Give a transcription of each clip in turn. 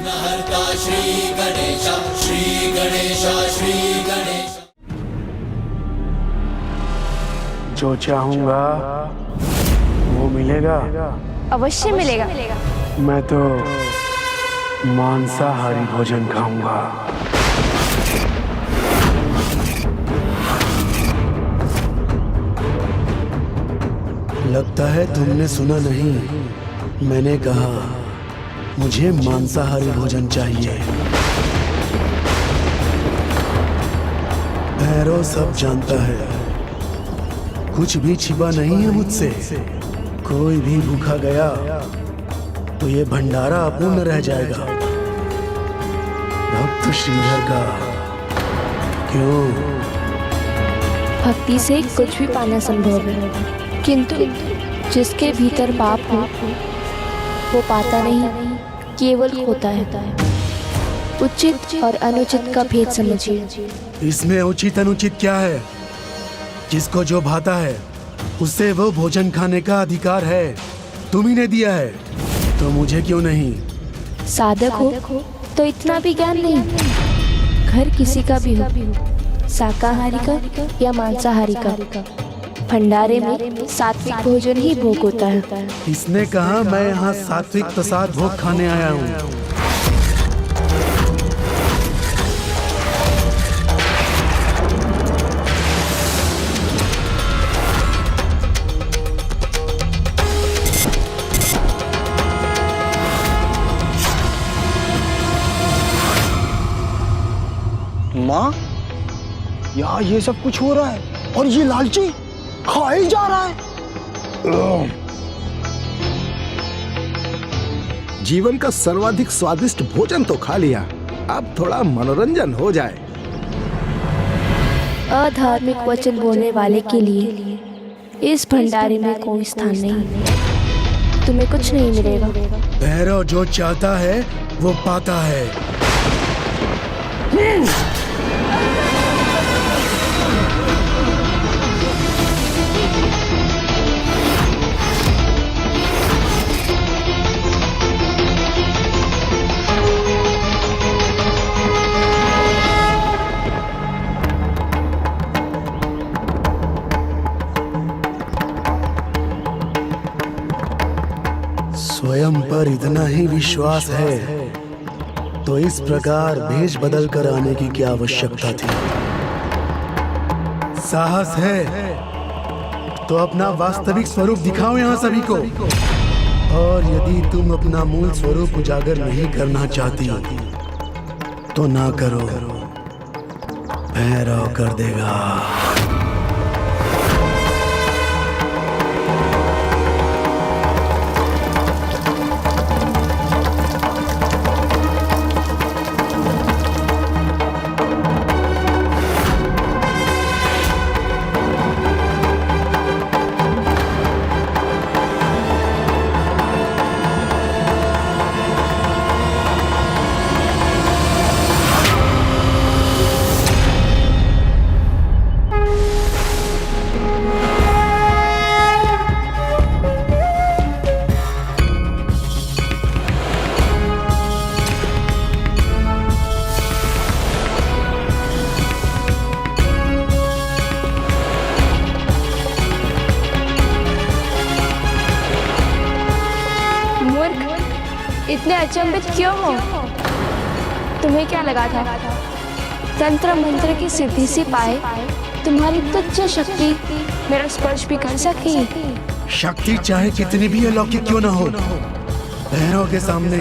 विघ्नहर्ता श्री गणेश, श्री गणेश, श्री गणेश। जो चाहूंगा वो मिलेगा। अवश्य मिलेगा। मैं तो मांसाहारी भोजन खाऊंगा। लगता है तुमने सुना नहीं, मैंने कहा मुझे मांसाहारी भोजन चाहिए। भैरव सब जानता है, कुछ भी छिपा नहीं है मुझसे। कोई भी भूखा गया तो ये भंडारा अपूर्ण रह जाएगा। भक्त श्रीधर का क्यों? भक्ति से कुछ भी पाना संभव है, किंतु जिसके भीतर पाप हो वो पाता नहीं, केवल खोता है। उचित और अनुचित का भेद समझिए। इसमें उचित अनुचित क्या है? जिसको जो भाता है उससे वो भोजन खाने का अधिकार है। तुम ही ने दिया है तो मुझे क्यों नहीं? साधक हो तो इतना भी ज्ञान नहीं। घर किसी का भी हो, शाकाहारी का या मांसाहारी का, भंडारे में सात्विक भोजन ही भोग होता है। इसने कहा मैं यहाँ सात्विक प्रसाद भोग खाने आया हूँ। माँ, यहाँ ये सब कुछ हो रहा है और ये लालची खा ही जा रहा है। जीवन का सर्वाधिक स्वादिष्ट भोजन तो खा लिया, अब थोड़ा मनोरंजन हो जाए। अधार्मिक वचन बोलने वाले के लिए इस भंडारे में कोई स्थान नहीं। तुम्हें कुछ नहीं मिलेगा। भैरव जो चाहता है वो पाता है। स्वयं पर इतना ही विश्वास है तो इस प्रकार भेष बदल कर आने की क्या आवश्यकता थी? साहस है तो अपना वास्तविक स्वरूप दिखाओ यहाँ सभी को। और यदि तुम अपना मूल स्वरूप उजागर नहीं करना चाहती तो ना करो, भैरव कर देगा। इतने अचंभित क्यों हो? तुम्हें क्या लगा था तंत्र मंत्र की सिद्धि से पाए तुम्हारी तुच्छ शक्ति मेरा स्पर्श भी कर सकेगी? शक्ति चाहे कितनी भी अलौकिक क्यों ना हो, भैरव के सामने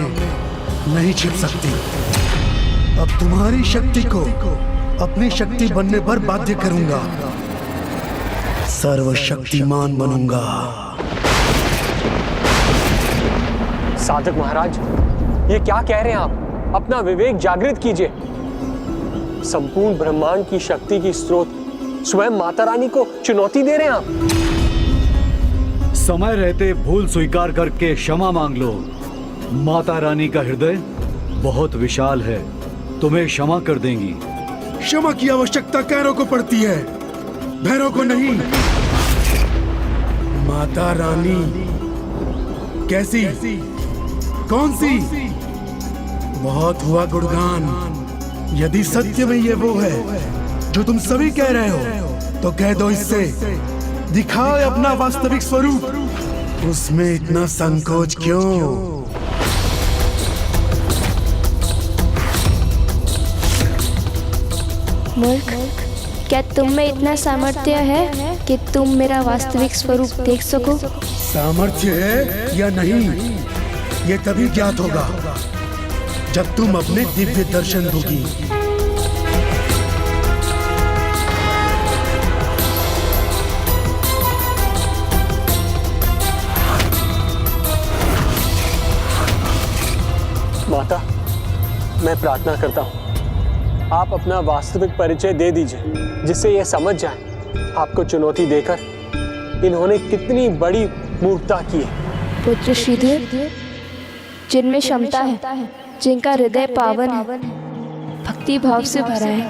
नहीं छिप सकती। अब तुम्हारी शक्ति को अपनी शक्ति बनने पर बाध्य करूंगा। सर्वशक्तिमान बनूंगा। साधक महाराज, ये क्या कह रहे हैं आप? अपना विवेक जागृत कीजिए। संपूर्ण ब्रह्मांड की शक्ति की स्रोत स्वयं माता रानी को चुनौती दे रहे हैं आप। समय रहते भूल स्वीकार करके क्षमा मांग लो। माता रानी का हृदय बहुत विशाल है, तुम्हें क्षमा कर देंगी। क्षमा की आवश्यकता कैरों को पड़ती है, भैरव को नहीं। माता रानी कैसी? कौन सी? बहुत हुआ गुणगान। यदि सत्य में ये वो है जो तुम सभी कह रहे हो, तो कह दो इससे, दिखाओ अपना वास्तविक स्वरूप। उसमें इतना संकोच क्यों? मूर्ख, क्या तुम में इतना सामर्थ्य है कि तुम मेरा वास्तविक स्वरूप देख सको? सामर्थ्य है या नहीं, ये तभी ज्ञात होगा जब तुम अपने दिव्य दर्शन दोगी। माता, मैं प्रार्थना करता हूँ आप अपना वास्तविक परिचय दे दीजिए, जिससे यह समझ जाए आपको चुनौती देकर इन्होंने कितनी बड़ी मूर्खता की है। पुत्र श्रीधर, जिनमें क्षमता है, जिनका हृदय पावन है, भक्ति भाव से भरा है,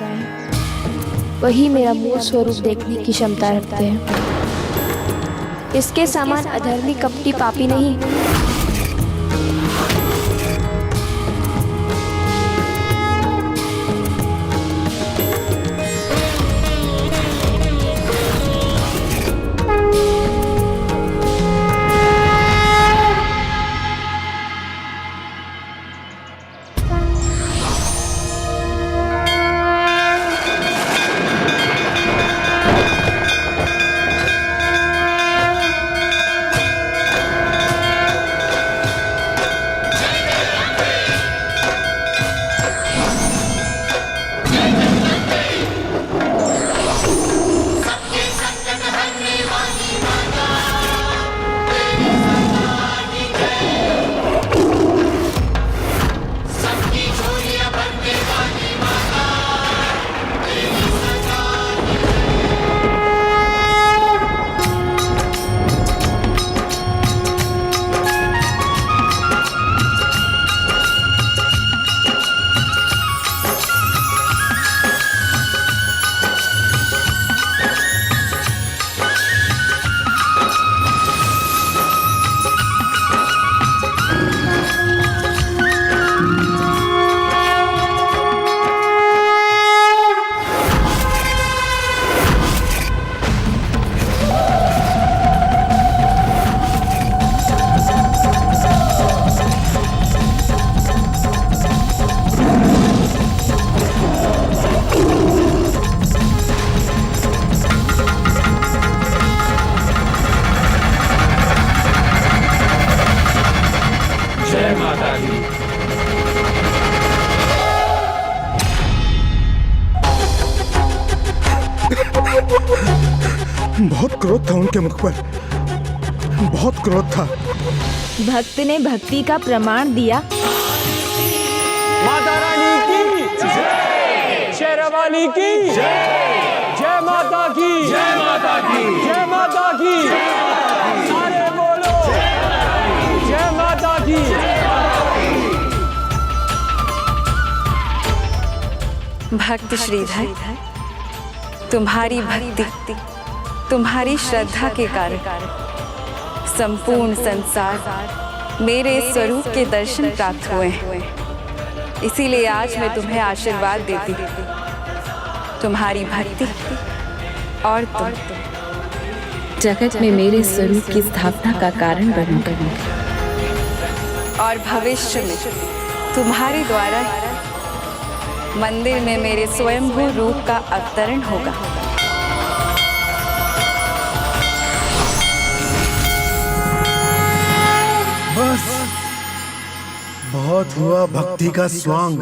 वही मेरा मूल स्वरूप देखने की क्षमता रखते हैं। इसके समान अधर्मी कपटी पापी नहीं। बहुत क्रोध था उनके मुख पर, बहुत क्रोध था। भक्त ने भक्ति का प्रमाण दिया। माता रानी की जय, शेरावाली की जय, जय माता की, जय माता की, जय माता की, सारे बोलो जय माता की। भक्त श्रीधर, तुम्हारी भक्ति, तुम्हारी श्रद्धा के कारण संपूर्ण संसार मेरे स्वरूप के दर्शन प्राप्त हुए हैं। इसीलिए आज मैं तुम्हें आशीर्वाद देती हूँ। तुम्हारी भक्ति और तुम जगत में मेरे स्वरूप की स्थापना का कारण बनोगे और भविष्य में तुम्हारे द्वारा मंदिर में मेरे स्वयंभू रूप का अवतरण होगा। बस बहुत हुआ भक्ति का स्वांग।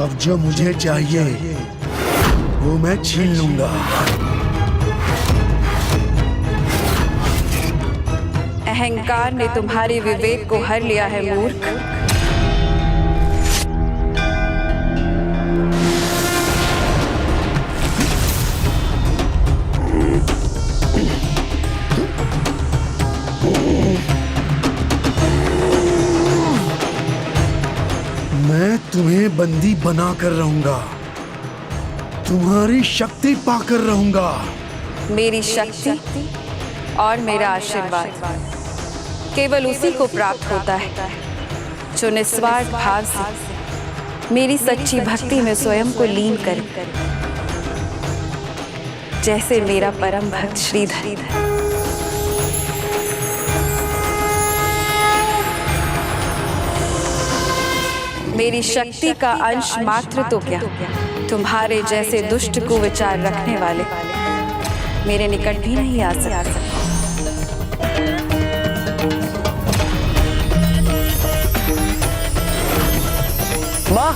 अब जो मुझे चाहिए वो मैं छीन लूंगा। अहंकार ने तुम्हारे विवेक को हर लिया है मूर्ख। मैं तुम्हें बंदी बना कर रहूंगा, तुम्हारी शक्ति पाकर रहूंगा। मेरी शक्ति और मेरा आशीर्वाद केवल उसी को प्राप्त होता है जो निस्वार्थ भाव से मेरी सच्ची भक्ति में स्वयं को लीन कर, जैसे मेरा परम भक्त श्रीधर। मेरी शक्ति का अंश मात्र तो क्या, तुम्हारे जैसे दुष्ट कुविचार रखने वाले मेरे निकट भी नहीं आ सकते। माँ,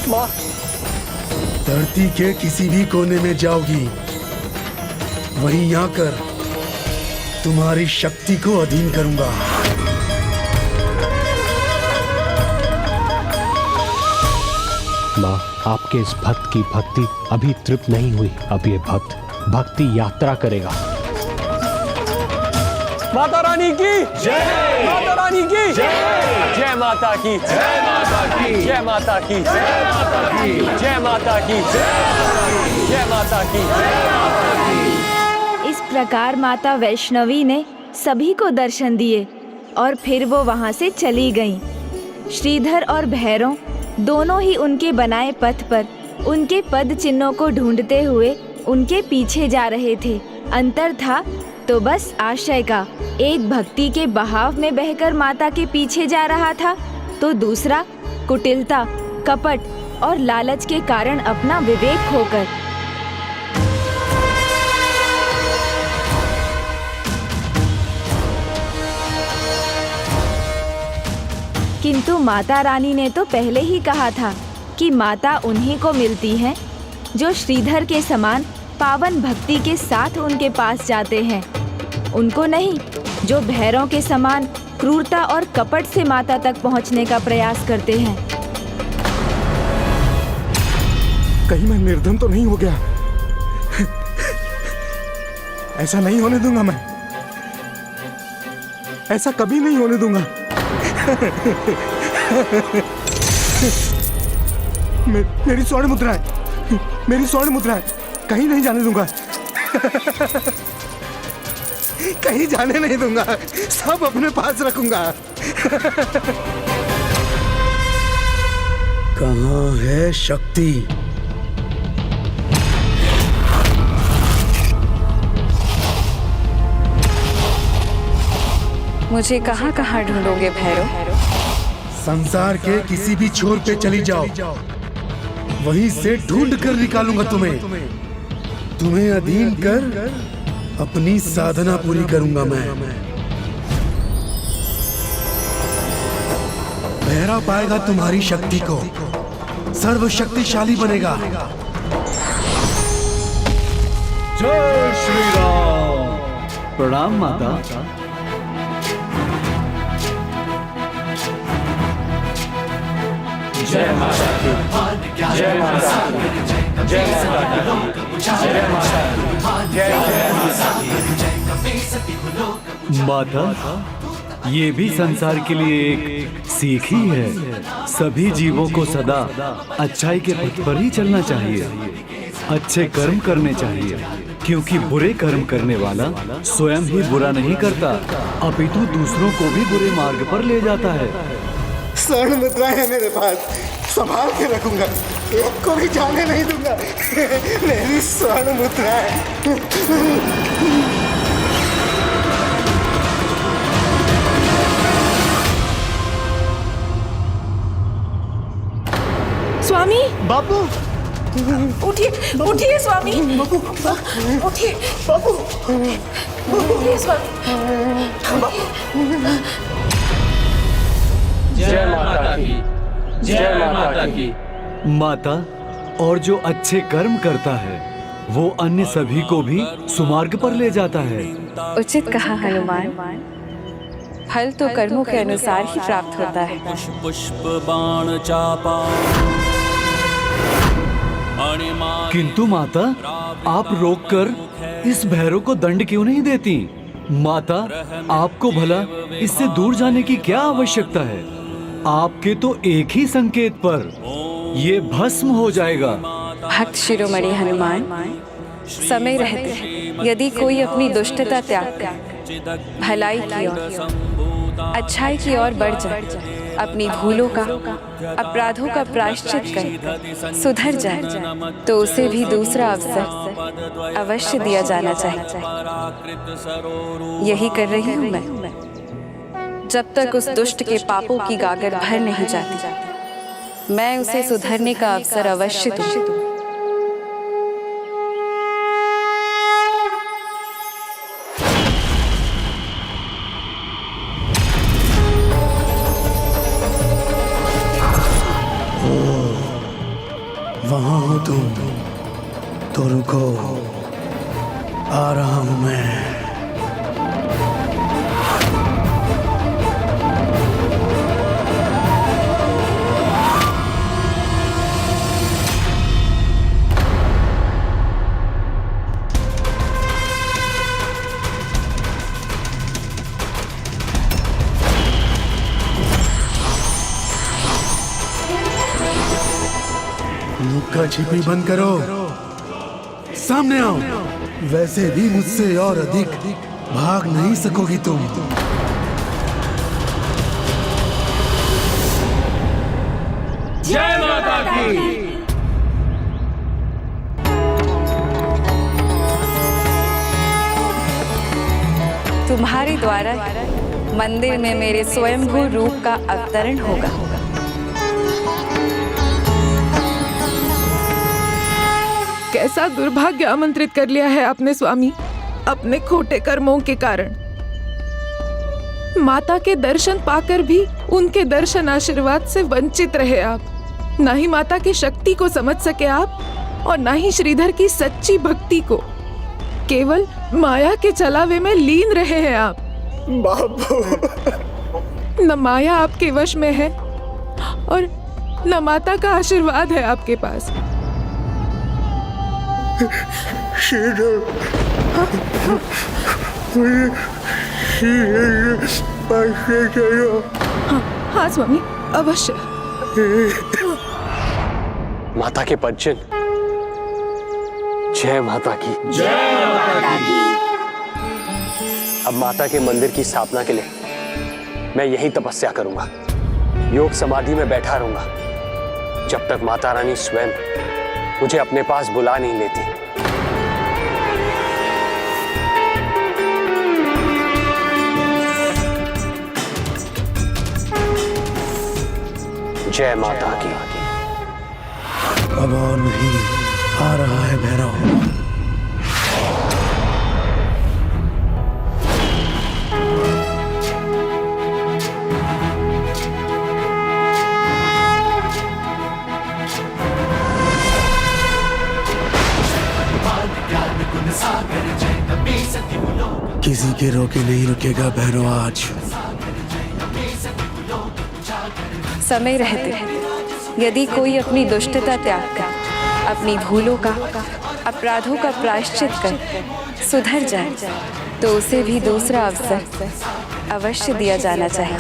माँ, धरती के किसी भी कोने में जाओगी, वहीं आकर तुम्हारी शक्ति को अधीन करूंगा। माँ, आपके इस भक्त की भक्ति अभी तृप्त नहीं हुई। अब ये भक्त भक्ति यात्रा करेगा। माता रानी की जय, माता रानी की जय, जय माता की, जय माता की, जय माता की, जय माता की, जय माता की, जय माता की, जय माता की। इस प्रकार माता वैष्णवी ने सभी को दर्शन दिए और फिर वो वहां से चली गईं। श्रीधर और भैरव दोनों ही उनके बनाए पथ पर उनके पद चिन्हों को ढूंढते हुए उनके पीछे जा रहे थे। अंतर था तो बस आशय का, एक भक्ति के बहाव में बहकर माता के पीछे जा रहा था, तो दूसरा कुटिलता, कपट और लालच के कारण अपना विवेक खोकर। किंतु माता रानी ने तो पहले ही कहा था कि माता उन्हीं को मिलती हैं जो श्रीधर के समान पावन भक्ति के साथ उनके पास जाते हैं, उनको नहीं जो भैरव के समान क्रूरता और कपट से माता तक पहुंचने का प्रयास करते हैं। कहीं मैं निर्धन तो नहीं हो गया? ऐसा नहीं होने दूंगा मैं, ऐसा कभी नहीं होने दूंगा। मेरी स्वर्ण मुद्रा है, मेरी स्वर्ण मुद्रा है, कहीं नहीं जाने दूंगा। कहीं जाने नहीं दूंगा, सब अपने पास रखूंगा। कहाँ है शक्ति? मुझे कहाँ कहाँ ढूंढोगे भैरव? संसार के किसी भी छोर पे चली जाओ, वहीं से ढूंढ कर निकालूंगा तुम्हें। तुम्हें अधीन कर अपनी साधना पूरी करूंगा मैं। भैरव पाएगा तुम्हारी शक्ति को, सर्वशक्तिशाली बनेगा। जय श्री राम। प्रणाम माता। जय माता की, जय माता की, जय माता की, जय माता की, जय माता, ये भी संसार के लिए एक सीख ही है। सभी जीवों को सदा अच्छाई के पथ पर ही चलना चाहिए, अच्छे कर्म करने चाहिए, क्योंकि बुरे कर्म करने वाला स्वयं ही बुरा नहीं करता, अपितु दूसरों को भी बुरे मार्ग पर ले जाता है। स्वर्ण मुद्रा है मेरे पास, संभाल के रखूंगा, एक को भी जाने नहीं दूंगा। मेरी स्वर्ण मुद्रा है। स्वामी, बापू, उठिए, उठिए स्वामी, उठिए, बाबू, उठिए स्वामी। जय माता की, जय माता की। माता, और जो अच्छे कर्म करता है वो अन्य सभी को भी सुमार्ग पर ले जाता है। उचित कहा हनुमान, फल तो कर्मों के अनुसार ही प्राप्त होता है। पुष्प बाण चापा, किंतु माता, आप रोककर इस भैरव को दंड क्यों नहीं देती? माता, आपको भला इससे दूर जाने की क्या आवश्यकता है? आपके तो एक ही संकेत पर ये भस्म हो जाएगा। भक्त शिरोमणि हनुमान, समय रहते यदि कोई अपनी दुष्टता त्याग कर भलाई की ओर, अच्छाई की ओर बढ़ जाए, अपनी भूलों का, अपराधों का प्रायश्चित कर सुधर जाए, तो उसे भी दूसरा अवसर अवश्य दिया जाना चाहिए। यही कर रही हूँ मैं। जब तक उस दुष्ट के पापों की गागर भर नहीं जाती, मैं उसे सुधरने का अवसर अवश्य दूँ। वहां हो तुम, तो रुको, आ रहा हूं मैं। लुक्का छिपी बंद करो, सामने आओ। वैसे भी मुझसे और अधिक भाग नहीं सकोगी तुम। जय माता की। तुम्हारे द्वारा मंदिर में मेरे स्वयंभू रूप का अवतरण होगा। कैसा दुर्भाग्य आमंत्रित कर लिया है आपने स्वामी, अपने खोटे कर्मों के कारण। माता के दर्शन पाकर भी उनके दर्शन आशीर्वाद से वंचित रहे आप। ना ही माता की शक्ति को समझ सके आप, और ना ही श्रीधर की सच्ची भक्ति को। केवल माया के चलावे में लीन रहे हैं आप। बाबू, न माया आपके वश में है और न माता का आशीर्वाद है आपके पास। हाँ स्वामी, अवश्य। माता के पदचिन्ह। जय माता की। जय माता की। अब माता के मंदिर की स्थापना के लिए मैं यही तपस्या करूंगा, योग समाधि में बैठा रहूंगा, जब तक माता रानी स्वयं मुझे अपने पास बुला नहीं लेती। जय माता की। अब और नहीं, आ रहा है भैरव। किसी के रोके नहीं रुकेगा भैरव आज। समय रहते यदि कोई अपनी दुष्टता त्याग कर, अपनी भूलों का, अपराधों का प्रायश्चित कर सुधर जाए, तो उसे भी दूसरा अवसर अवश्य दिया जाना चाहिए।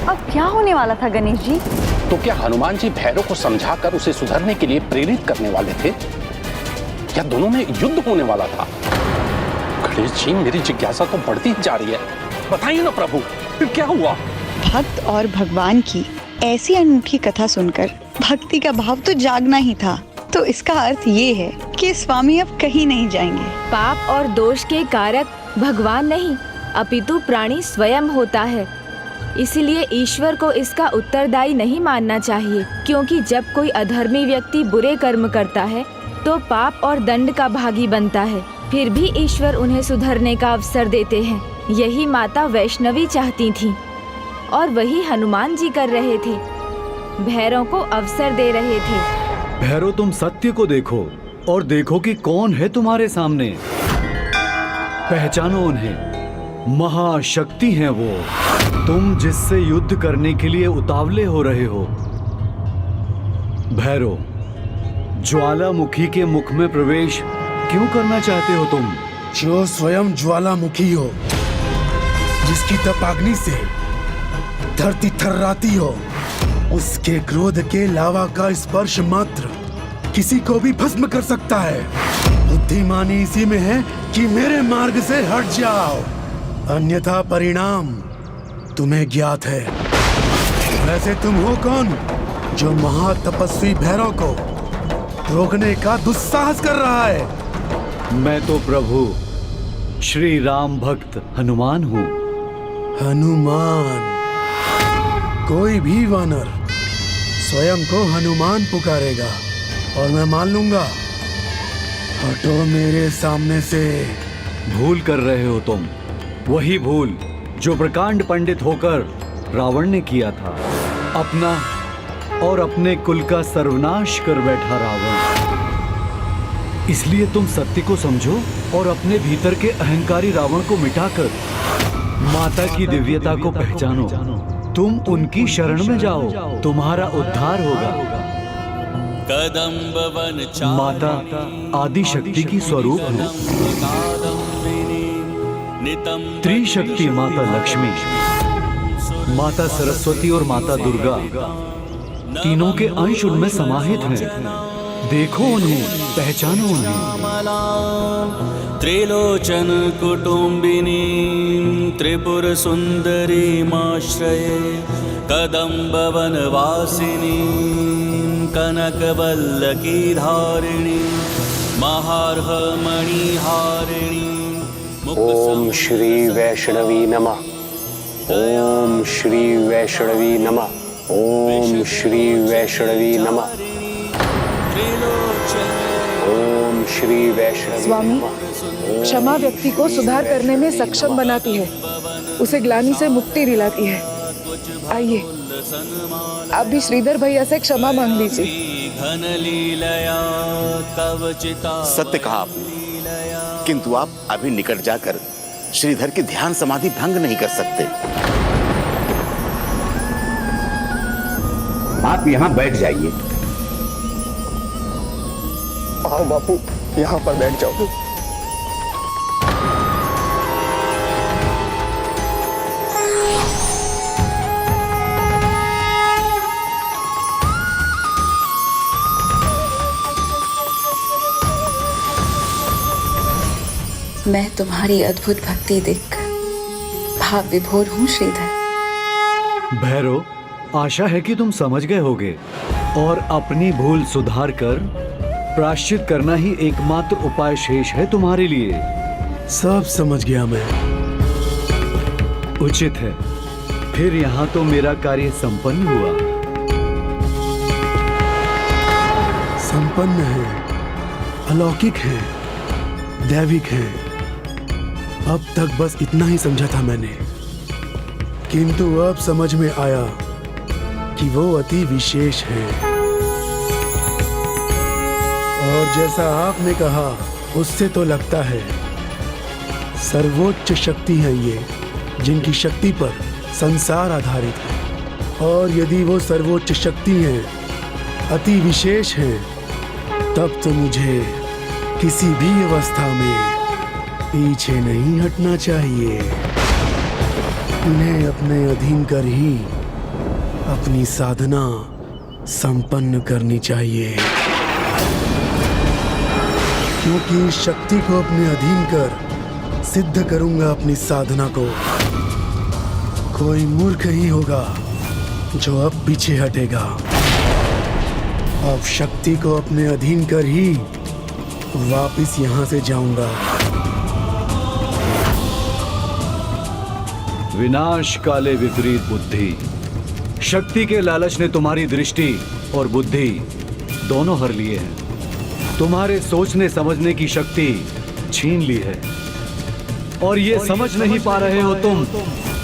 अब क्या होने वाला था गणेश जी? तो क्या हनुमान जी भैरव को समझाकर उसे सुधरने के लिए प्रेरित करने वाले थे, या दोनों में युद्ध होने वाला था? गणेश जी, मेरी जिज्ञासा तो बढ़ती जा रही है, बताइए ना प्रभु, फिर क्या हुआ? भक्त और भगवान की ऐसी अनूठी कथा सुनकर भक्ति का भाव तो जागना ही था। तो इसका अर्थ ये है कि स्वामी अब कहीं नहीं जाएंगे। पाप और दोष के कारक भगवान नहीं, अपितु प्राणी स्वयं होता है। इसलिए ईश्वर को इसका उत्तरदायी नहीं मानना चाहिए, क्योंकि जब कोई अधर्मी व्यक्ति बुरे कर्म करता है तो पाप और दंड का भागी बनता है। फिर भी ईश्वर उन्हें सुधरने का अवसर देते हैं। यही माता वैष्णवी चाहती थी और वही हनुमान जी कर रहे थे। भैरव को अवसर दे रहे थे। भैरव, तुम सत्य को देखो और देखो कि कौन है तुम्हारे सामने। पहचानो उन्हें, महाशक्ति हैं वो। तुम जिससे युद्ध करने के लिए उतावले हो रहे हो। भैरव, ज्वालामुखी के मुख में प्रवेश क्यों करना चाहते हो तुम? जो स्वयं ज्वालामुखी हो, जिसकी तपाग्नि से धरती थर्राती हो, उसके क्रोध के लावा का स्पर्श मात्र किसी को भी भस्म कर सकता है। बुद्धिमानी इसी में है कि मेरे मार्ग से हट जाओ, अन्यथा परिणाम तुम्हें ज्ञात है। वैसे तुम हो कौन जो महातपस्वी भैरव को रोकने का दुस्साहस कर रहा है? मैं तो प्रभु श्री राम भक्त हनुमान हूँ। हनुमान? कोई भी वानर स्वयं को हनुमान पुकारेगा और मैं मान लूंगा। हटो मेरे सामने से। भूल कर रहे हो तुम, वही भूल जो प्रकांड पंडित होकर रावण ने किया था। अपना और अपने कुल का सर्वनाश कर बैठा रावण। इसलिए तुम सत्य को समझो और अपने भीतर के अहंकारी रावण को मिटाकर माता की दिव्यता को पहचानो। तुम उनकी शरण में जाओ, तुम्हारा उद्धार होगा। माता आदि शक्ति की स्वरूप है। त्रिशक्ति माता लक्ष्मी, माता सरस्वती और माता दुर्गा, तीनों के अंश उनमें समाहित हैं। देखो उन्हें, पहचानो उन्हें। त्रिलोचन कुटुंबिनी त्रिपुर सुंदरी माश्रये कदम्ब वनवासिनी कनकवल्लकी धारिणी महार्ह मणिहारिणी। ओम श्री वैष्णवी नमः। ओम श्री वैष्णवी नमः। ओम श्री वैष्णवी नमः। ओम श्री वैष्णवी। स्वामी, क्षमा व्यक्ति को सुधार करने में सक्षम बनाती है, उसे ग्लानि से मुक्ति दिलाती है। आइए, आप भी श्रीधर भैया से क्षमा मांग लीजिए। सत्य कहा आपने, किंतु आप अभी निकट जाकर श्रीधर की ध्यान समाधि भंग नहीं कर सकते। आप यहाँ बैठ जाइए। आओ बापू, यहाँ पर बैठ जाओ। मैं तुम्हारी अद्भुत भक्ति देखकर भाव विभोर हूँ श्रीधर। भैरव, आशा है कि तुम समझ गए होगे और अपनी भूल सुधार कर प्रायश्चित करना ही एकमात्र उपाय शेष है तुम्हारे लिए। सब समझ गया मैं। उचित है, फिर यहाँ तो मेरा कार्य संपन्न हुआ। संपन्न है, अलौकिक है, दैविक है। अब तक बस इतना ही समझा था मैंने, किंतु अब समझ में आया कि वो अति विशेष है। और जैसा आपने कहा, उससे तो लगता है सर्वोच्च शक्ति है ये, जिनकी शक्ति पर संसार आधारित है। और यदि वो सर्वोच्च शक्ति है, अति विशेष है, तब तो मुझे किसी भी अवस्था में पीछे नहीं हटना चाहिए। उन्हें अपने अधीन कर ही अपनी साधना संपन्न करनी चाहिए, क्योंकि इस शक्ति को अपने अधीन कर सिद्ध करूंगा अपनी साधना को। कोई मूर्ख ही होगा जो अब पीछे हटेगा। अब शक्ति को अपने अधीन कर ही वापस यहाँ से जाऊंगा। विनाश काले विपरीत बुद्धि। शक्ति के लालच ने तुम्हारी दृष्टि और बुद्धि दोनों हर लिए हैं। तुम्हारे सोचने समझने की शक्ति छीन ली है, और ये समझ नहीं पा रहे हो तुम,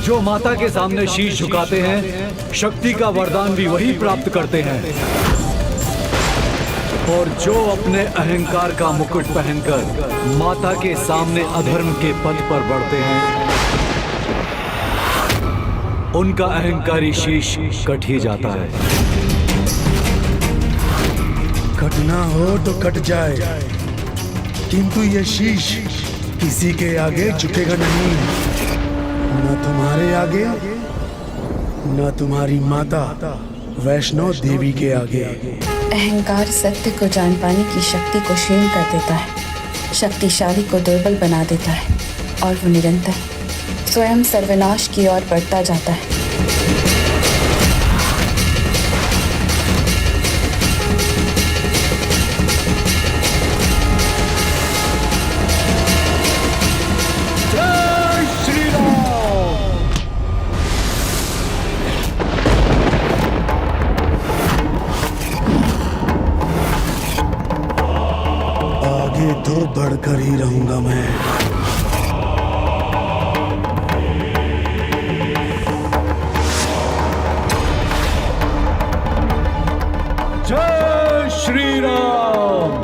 जो माता के सामने शीश झुकाते हैं, शक्ति का वरदान भी वही प्राप्त करते हैं, और जो अपने अहंकार का मुकुट पहनकर माता के सामने अधर्म के पथ पर बढ़ते हैं, उनका अहंकारी शीश कट ही जाता है। कटना हो तो कट जाए, किंतु ये शीश किसी के आगे झुकेगा नहीं, न तुम्हारे आगे, न तुम्हारी माता वैष्णव देवी के आगे। अहंकार सत्य को जान पाने की शक्ति को क्षीण कर देता है, शक्तिशाली को दुर्बल बना देता है और वो निरंतर स्वयं सर्वनाश की ओर बढ़ता जाता है। आगे तो बढ़कर ही रहूंगा मैं। जय श्री राम।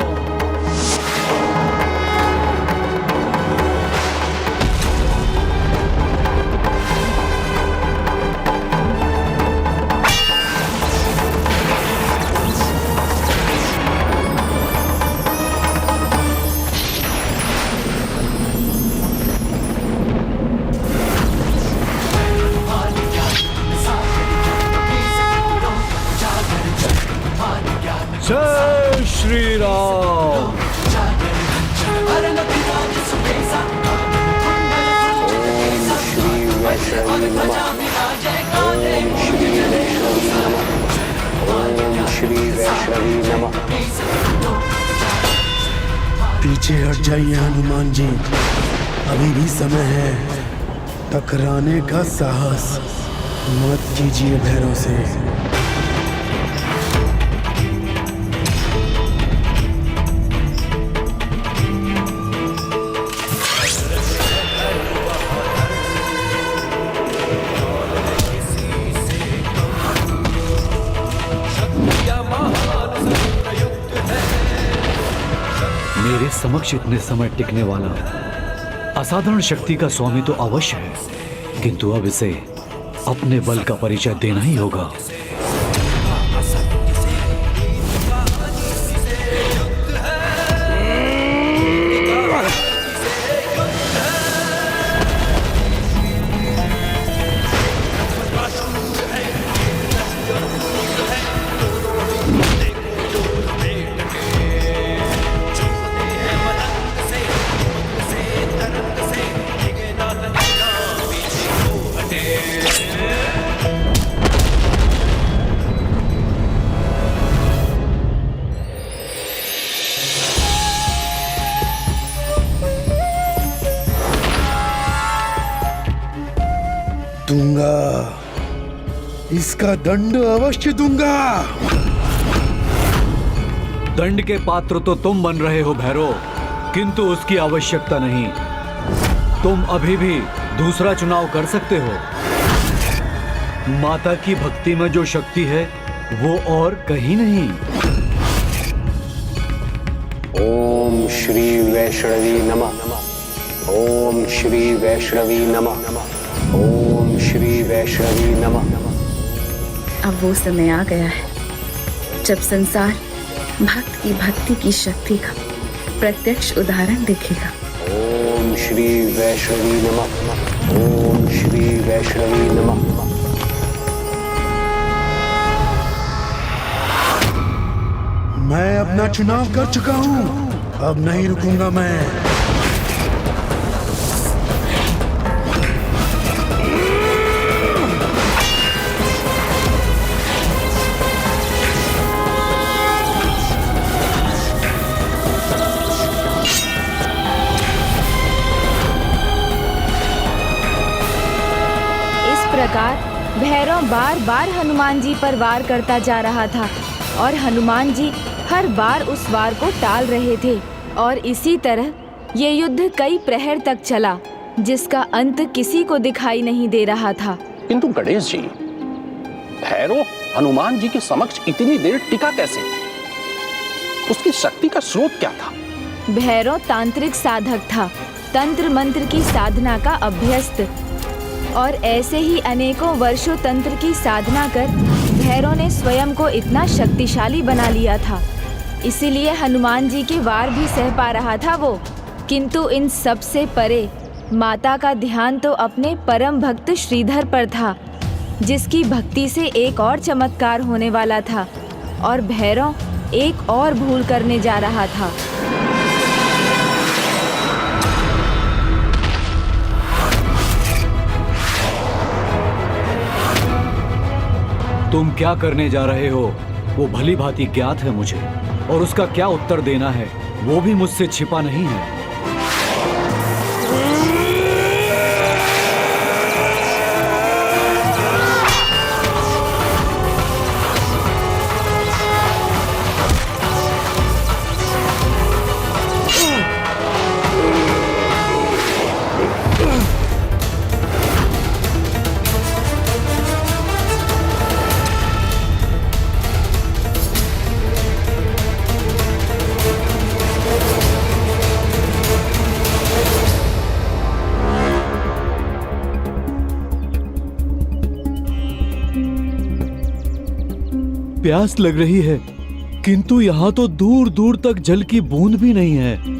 जय श्री राम। पीछे हट जाइए हनुमान जी, अभी भी समय है। टकराने का साहस मत कीजिए भैरव से। मेरे समक्ष इतने समय टिकने वाला असाधारण शक्ति का स्वामी तो अवश्य है, किंतु अब इसे अपने बल का परिचय देना ही होगा। दूंगा, इसका दंड अवश्य दूंगा। दंड के पात्र तो तुम बन रहे हो भैरव, किंतु उसकी आवश्यकता नहीं। तुम अभी भी दूसरा चुनाव कर सकते हो। माता की भक्ति में जो शक्ति है वो और कहीं नहीं। ओम श्री वैष्णवी नमः। ओम श्री वैष्णवी नमः। ओम श्री वैष्णवी नमः। अब वो समय आ गया है जब संसार भक्त की भक्ति की शक्ति का प्रत्यक्ष उदाहरण देखेगा। ओम श्री वैष्णवी नमः। ओम श्री वैष्णवी नमः। मैं अपना चुनाव कर चुका हूं, अब नहीं रुकूंगा मैं। प्रकार भैरव बार बार हनुमान जी पर वार करता जा रहा था और हनुमान जी हर बार उस वार को टाल रहे थे और इसी तरह ये युद्ध कई प्रहर तक चला, जिसका अंत किसी को दिखाई नहीं दे रहा था। किंतु गणेश जी, भैरव हनुमान जी के समक्ष इतनी देर टिका कैसे? उसकी शक्ति का स्रोत क्या था? भैरव तांत्रिक साधक था, तंत्र मंत्र की साधना का अभ्यस्त, और ऐसे ही अनेकों वर्षों तंत्र की साधना कर भैरव ने स्वयं को इतना शक्तिशाली बना लिया था। इसीलिए हनुमान जी के वार भी सह पा रहा था वो। किंतु इन सब से परे माता का ध्यान तो अपने परम भक्त श्रीधर पर था। जिसकी भक्ति से एक और चमत्कार होने वाला था और भैरव एक और भूल करने जा रहा था। तुम क्या करने जा रहे हो वो भली भांति ज्ञात है मुझे, और उसका क्या उत्तर देना है वो भी मुझसे छिपा नहीं है। प्यास लग रही है, किंतु यहाँ तो दूर दूर तक जल की बूंद भी नहीं है।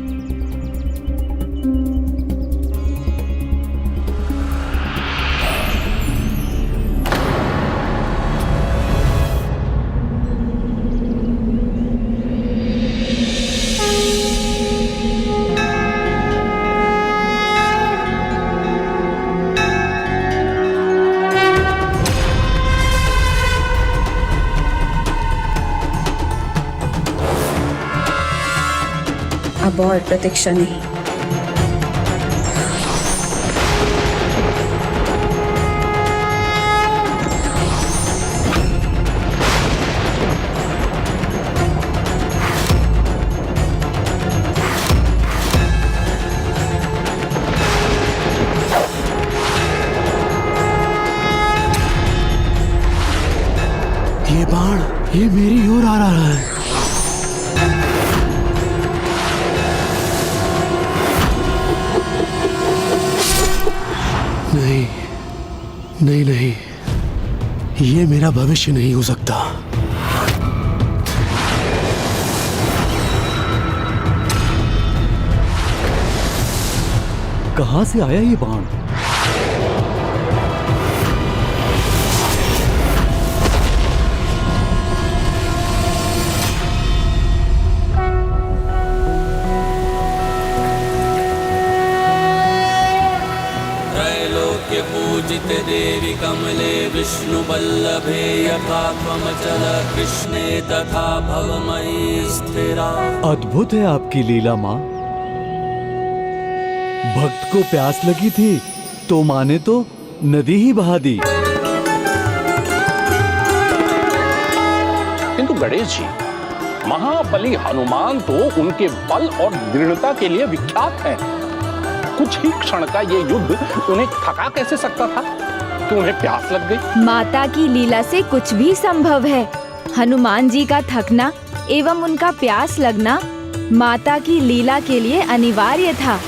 अब और प्रतीक्षा नहीं। ये बाण ये मेरी ओर आ रहा है। नहीं नहीं, ये मेरा भविष्य नहीं हो सकता। कहां से आया ये बाण? पूजित देवी कमले विष्णु बल्लभे यथा त्वमचल कृष्णे तथा भवमयी स्थिरा। अद्भुत है आपकी लीला माँ। भक्त को प्यास लगी थी तो माँ ने तो नदी ही बहा दी। किंतु गणेश जी, महाबली हनुमान तो उनके बल और दृढ़ता के लिए विख्यात है। कुछ ही क्षण का ये युद्ध उन्हें थका कैसे सकता था कि उन्हें प्यास लग गई? माता की लीला से कुछ भी संभव है। हनुमान जी का थकना एवं उनका प्यास लगना माता की लीला के लिए अनिवार्य था।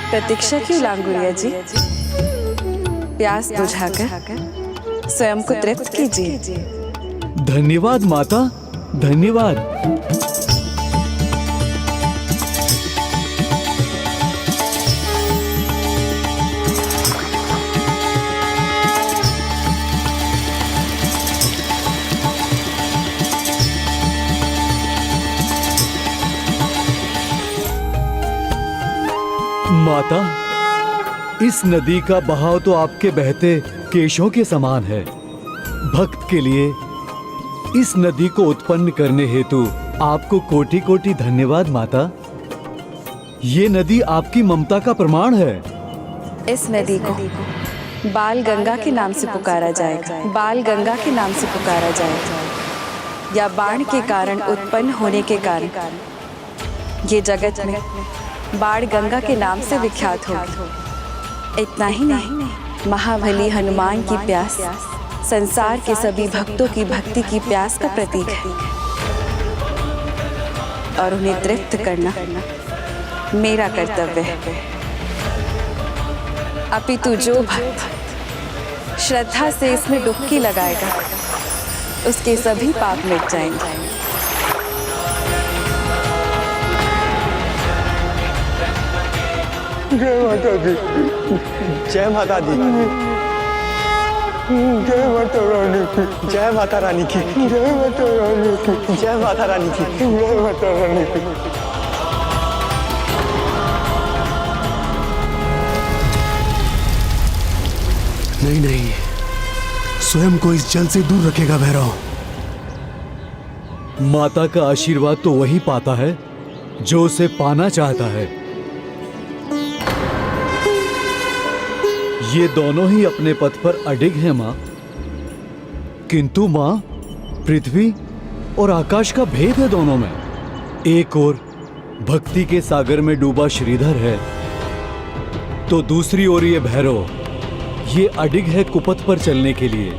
प्रतीक्षा क्यों लांगुरिया जी? प्यास बुझाकर स्वयं को तृप्त कीजिए। धन्यवाद माता, धन्यवाद। माता, इस नदी का बहाव तो आपके बहते केशों के समान है। भक्त के लिए इस नदी को उत्पन्न करने हेतु आपको कोटि कोटि धन्यवाद माता। ये नदी आपकी ममता का प्रमाण है। इस नदी को बाल गंगा के नाम से पुकारा जाएगा। बाल गंगा के नाम से पुकारा जाएगा, या बाण के कारण उत्पन्न होने के कारण ये जगत में बाण गंगा के नाम से विख्यात होगी। इतना ही नहीं, महाबली हनुमान की प्यास संसार के सभी भक्तों की भक्ति की प्यास का प्रतीक है और उन्हें तृप्त करना मेरा कर्तव्य है। अपितु जो भक्त श्रद्धा से इसमें डुबकी लगाएगा उसके सभी पाप मिट जाएंगे। जय माता दी, जय माता दी, जय माता रानी की, जय माता रानी की, जय माता रानी की, जय माता रानी की, जय माता रानी की। नहीं नहीं, स्वयं को इस जल से दूर रखेगा भैरव। माता का आशीर्वाद तो वही पाता है जो उसे पाना चाहता है। ये दोनों ही अपने पथ पर अडिग हैं माँ, किंतु माँ पृथ्वी और आकाश का भेद है दोनों में। एक ओर भक्ति के सागर में डूबा श्रीधर है तो दूसरी ओर ये भैरव, ये अडिग है कुपथ पर चलने के लिए,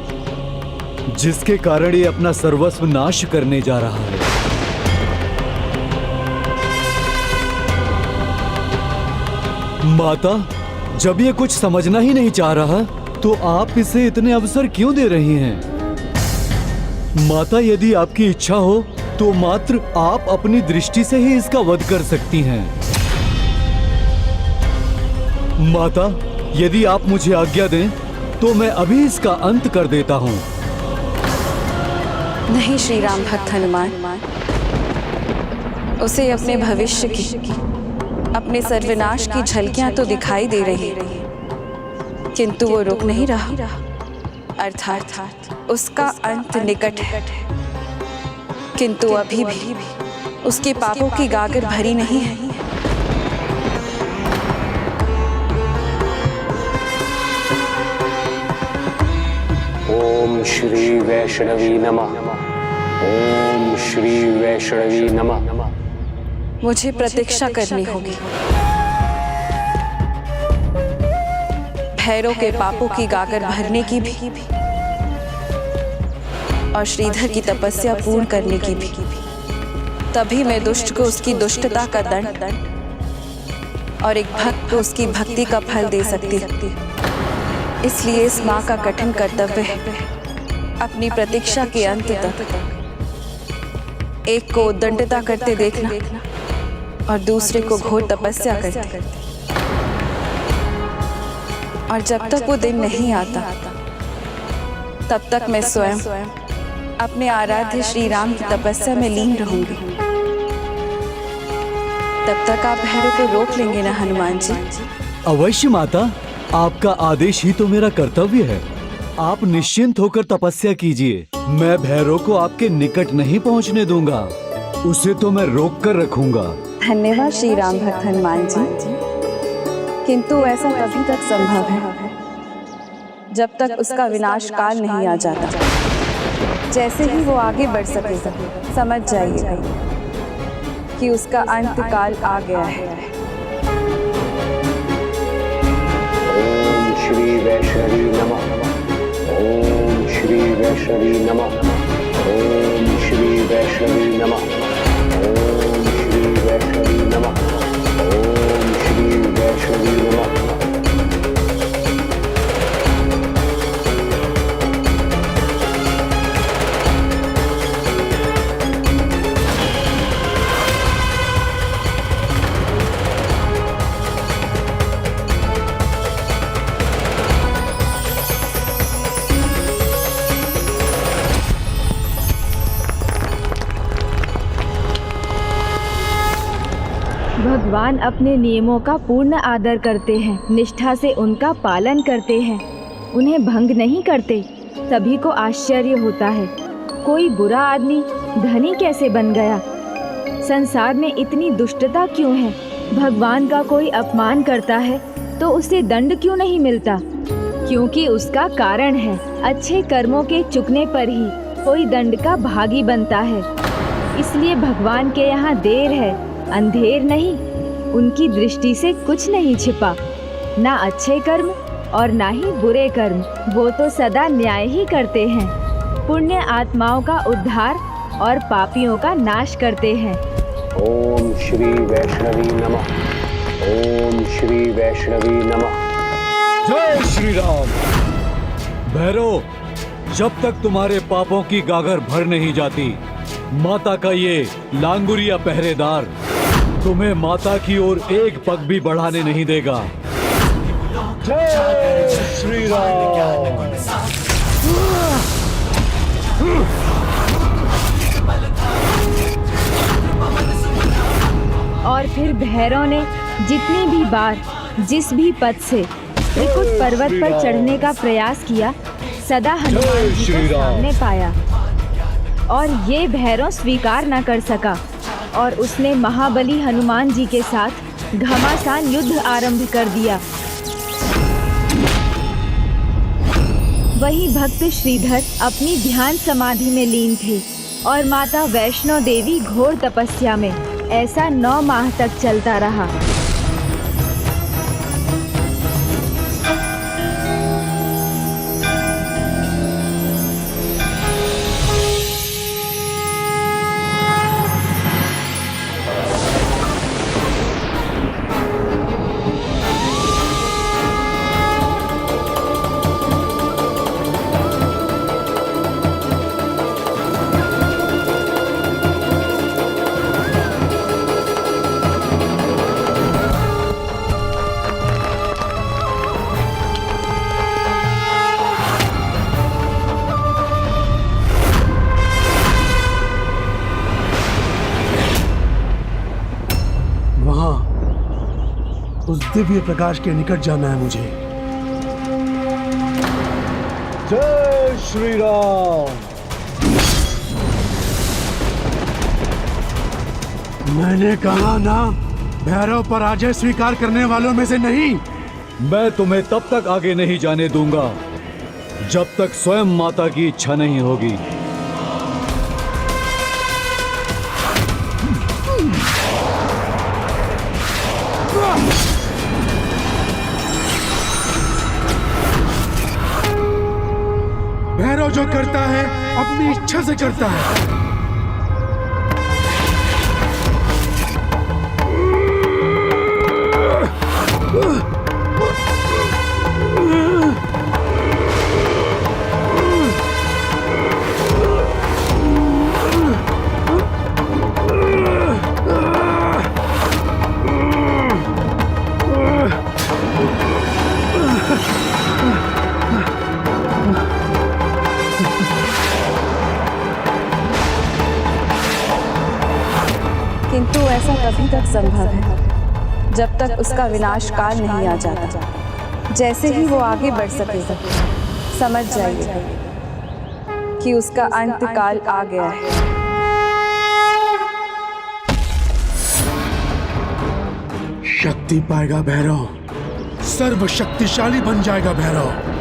जिसके कारण ये अपना सर्वस्व नाश करने जा रहा है। माता, जब ये कुछ समझना ही नहीं चाह रहा तो आप इसे इतने अवसर क्यों दे रही हैं? माता, यदि आपकी इच्छा हो तो मात्र आप अपनी दृष्टि से ही इसका वध कर सकती हैं। माता, यदि आप मुझे आज्ञा दें तो मैं अभी इसका अंत कर देता हूं। नहीं श्री राम भक्त हनुमान, उसे अपने भविष्य की, अपने सर्वनाश की झलकियां तो दिखाई दे रही, किंतु वो रुक नहीं रहा। अर्थात उसका अंत निकट है, किंतु अभी भी उसके पापों की गागर भरी नहीं है। ओम श्री वैष्णवी नमः। ओम श्री वैष्णवी नमः। मुझे प्रतीक्षा करनी होगी। भैरव के पापों की गागर भरने की भी और श्रीधर की तपस्या पूर्ण करने की भी। तभी मैं दुष्ट को उसकी दुष्टता का दंड और एक भक्त को उसकी भक्ति का फल दे सकती। इसलिए इस माँ का कठिन कर्तव्य है अपनी प्रतीक्षा के अंत तक एक को दंडता करते देखना और दूसरे को घोर तपस्या करते। और जब तक वो दिन नहीं आता तब तक मैं स्वयं अपने आराध्य श्री राम की तपस्या में लीन रहूंगी। तब तक आप भैरव को रोक लेंगे ना हनुमान जी? अवश्य माता, आपका आदेश ही तो मेरा कर्तव्य है। आप निश्चिंत होकर तपस्या कीजिए। मैं भैरव को आपके निकट नहीं पहुंचने दूंगा, उसे तो मैं रोक कर रखूंगा। धन्यवाद श्री राम भक्त हनुमान जी, किंतु ऐसा तभी तक संभव है जब तक उसका विनाश काल नहीं आ जाता। जैसे ही वो आगे बढ़ सकेगा, समझ जाइए कि उसका अंत काल आ गया है। ओम श्री वैष्णवी नमः। ओम श्री वैष्णवी नमः। ओम श्री वैष्णवी नमः। ओम श्री वैष्णवी नमः। ओम श्री वैष्णवी नमः। भगवान अपने नियमों का पूर्ण आदर करते हैं, निष्ठा से उनका पालन करते हैं, उन्हें भंग नहीं करते। सभी को आश्चर्य होता है, कोई बुरा आदमी धनी कैसे बन गया? संसार में इतनी दुष्टता क्यों है? भगवान का कोई अपमान करता है तो उसे दंड क्यों नहीं मिलता? क्योंकि उसका कारण है, अच्छे कर्मों के चुकने पर ही कोई दंड का भागी बनता है। इसलिए भगवान के यहाँ देर है, अंधेर नहीं। उनकी दृष्टि से कुछ नहीं छिपा, ना अच्छे कर्म और ना ही बुरे कर्म। वो तो सदा न्याय ही करते हैं। पुण्य आत्माओं का उद्धार और पापियों का नाश करते हैं। ओम श्री वैष्णवी नमः। ओम श्री वैष्णवी नमः। जय श्री राम। भैरव, जब तक तुम्हारे पापों की गागर भर नहीं जाती, माता का ये लांगुरिया पहरेदार तुम्हें माता की ओर एक पग भी बढ़ाने नहीं देगा। जय श्री राम। और फिर भैरव ने जितनी भी बार जिस भी पद से त्रिकुट पर्वत पर चढ़ने का प्रयास किया, सदा हनुमान जी को सामने पाया और ये भैरव स्वीकार न कर सका और उसने महाबली हनुमान जी के साथ घमासान युद्ध आरंभ कर दिया। वहीं भक्त श्रीधर अपनी ध्यान समाधि में लीन थे और माता वैष्णो देवी घोर तपस्या में। ऐसा 9 माह तक चलता रहा। उस दिव्य प्रकाश के निकट जाना है मुझे। जय श्री राम। मैंने कहा ना, भैरव पराजय स्वीकार करने वालों में से नहीं। मैं तुम्हें तब तक आगे नहीं जाने दूंगा जब तक स्वयं माता की इच्छा नहीं होगी। भैरव जो करता है अपनी इच्छा से करता है। किंतु ऐसा तभी तक संभव है जब तक उसका विनाश काल नहीं आ जाता। जैसे ही वो आगे बढ़ सकेगा, समझ जाइए कि उसका अंत काल आ गया है। शक्ति पाएगा भैरव, सर्वशक्तिशाली बन जाएगा भैरव।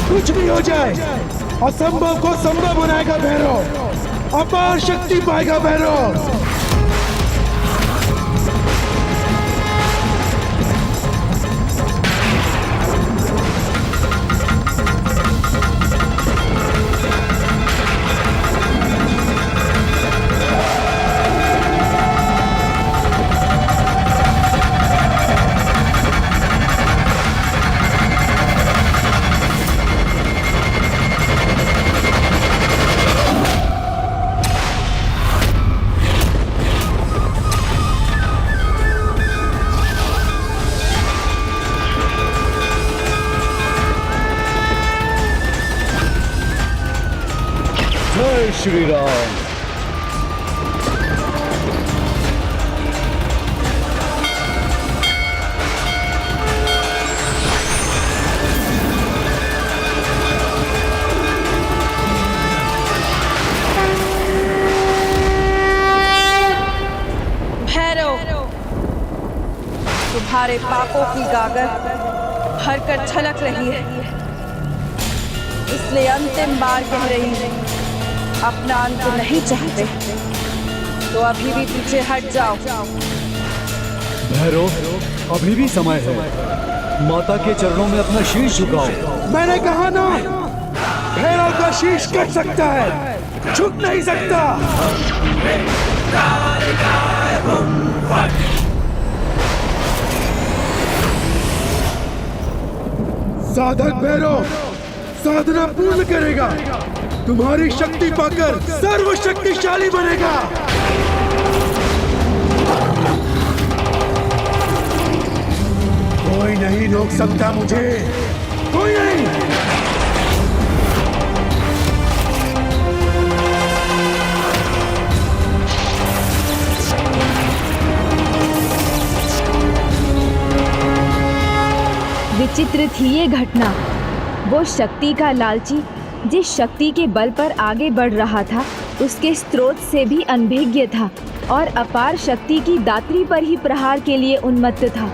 कुछ भी हो जाए, असंभव को संभव बनाएगा भैरव। अपार शक्ति पाएगा भैरव। श्री राम। तुम्हारे पापों की गागर भरकर छलक रही है, इसलिए अंतिम बार कह रही है, अपना अंत नहीं चाहते तो अभी भी पीछे हट जाओ। भैरव, अभी भी समय है, माता के चरणों में अपना शीश झुकाओ। मैंने कहा ना, भैरव का शीश कट सकता है, झुक नहीं सकता। साधक भैरव साधना पूर्ण करेगा, तुम्हारी शक्ति पाकर सर्वशक्तिशाली बनेगा। कोई नहीं रोक सकता मुझे, कोई नहीं। विचित्र थी ये घटना। वो शक्ति का लालची जिस शक्ति के बल पर आगे बढ़ रहा था, उसके स्रोत से भी अनभिज्ञ था और अपार शक्ति की दात्री पर ही प्रहार के लिए उन्मत्त था।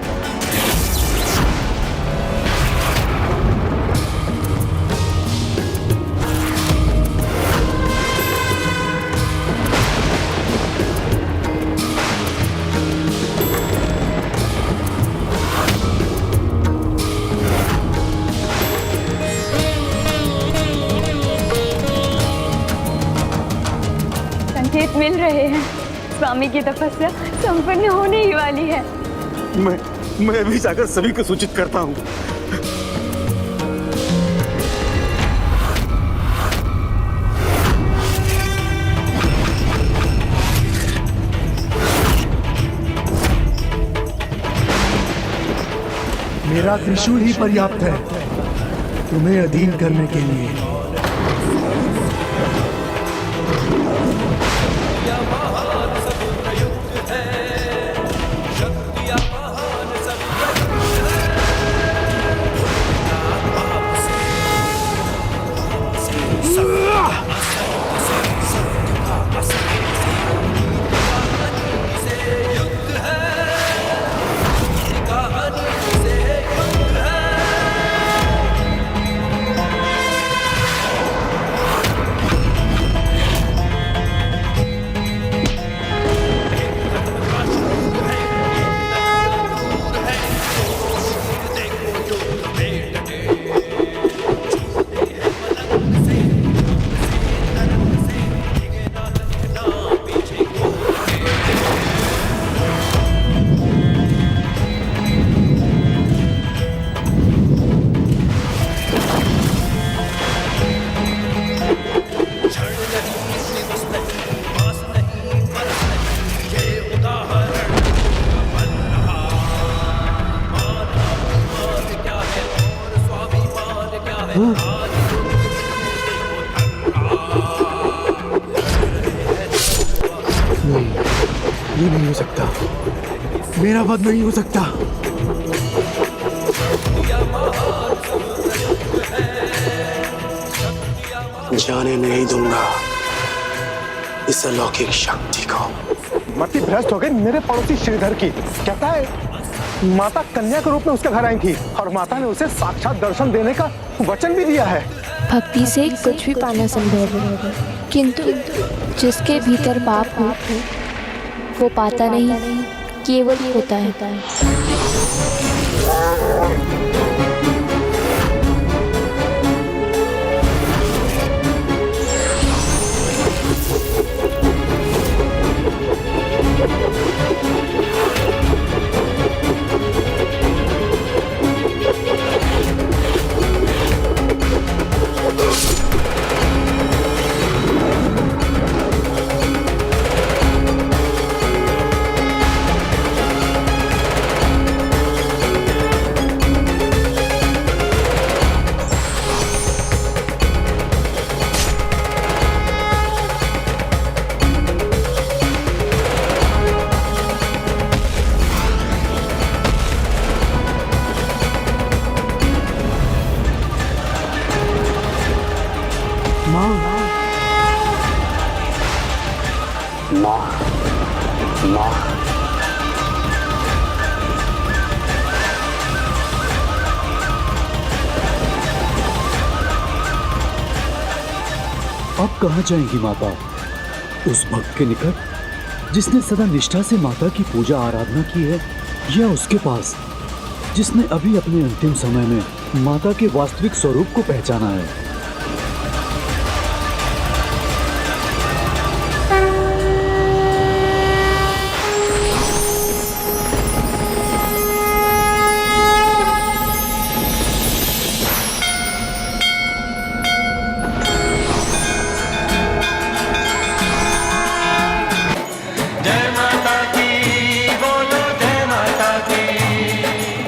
संकेत मिल रहे हैं, स्वामी की तपस्या संपन्न होने ही वाली है। मैं अभी जाकर सभी को सूचित करता हूँ। मेरा त्रिशूल ही पर्याप्त है तुम्हें अधीन करने के लिए। ये नहीं हो सकता, मेरा वध नहीं हो सकता। जाने नहीं दूंगा इस अलौकिक शक्ति को। मति भ्रष्ट हो गई मेरे पड़ोसी श्रीधर की। कहता है माता कन्या के रूप में उसके घर आई थी और माता ने उसे साक्षात दर्शन देने का वचन भी दिया है। भक्ति से कुछ भी पाना संभव है, किंतु जिसके भीतर पाप हो वो पाता नहीं, केवल होता है। माँ, माँ। अब कहाँ जाएंगी माता? उस भक्त के निकट जिसने सदा निष्ठा से माता की पूजा आराधना की है, या उसके पास जिसने अभी अपने अंतिम समय में माता के वास्तविक स्वरूप को पहचाना है?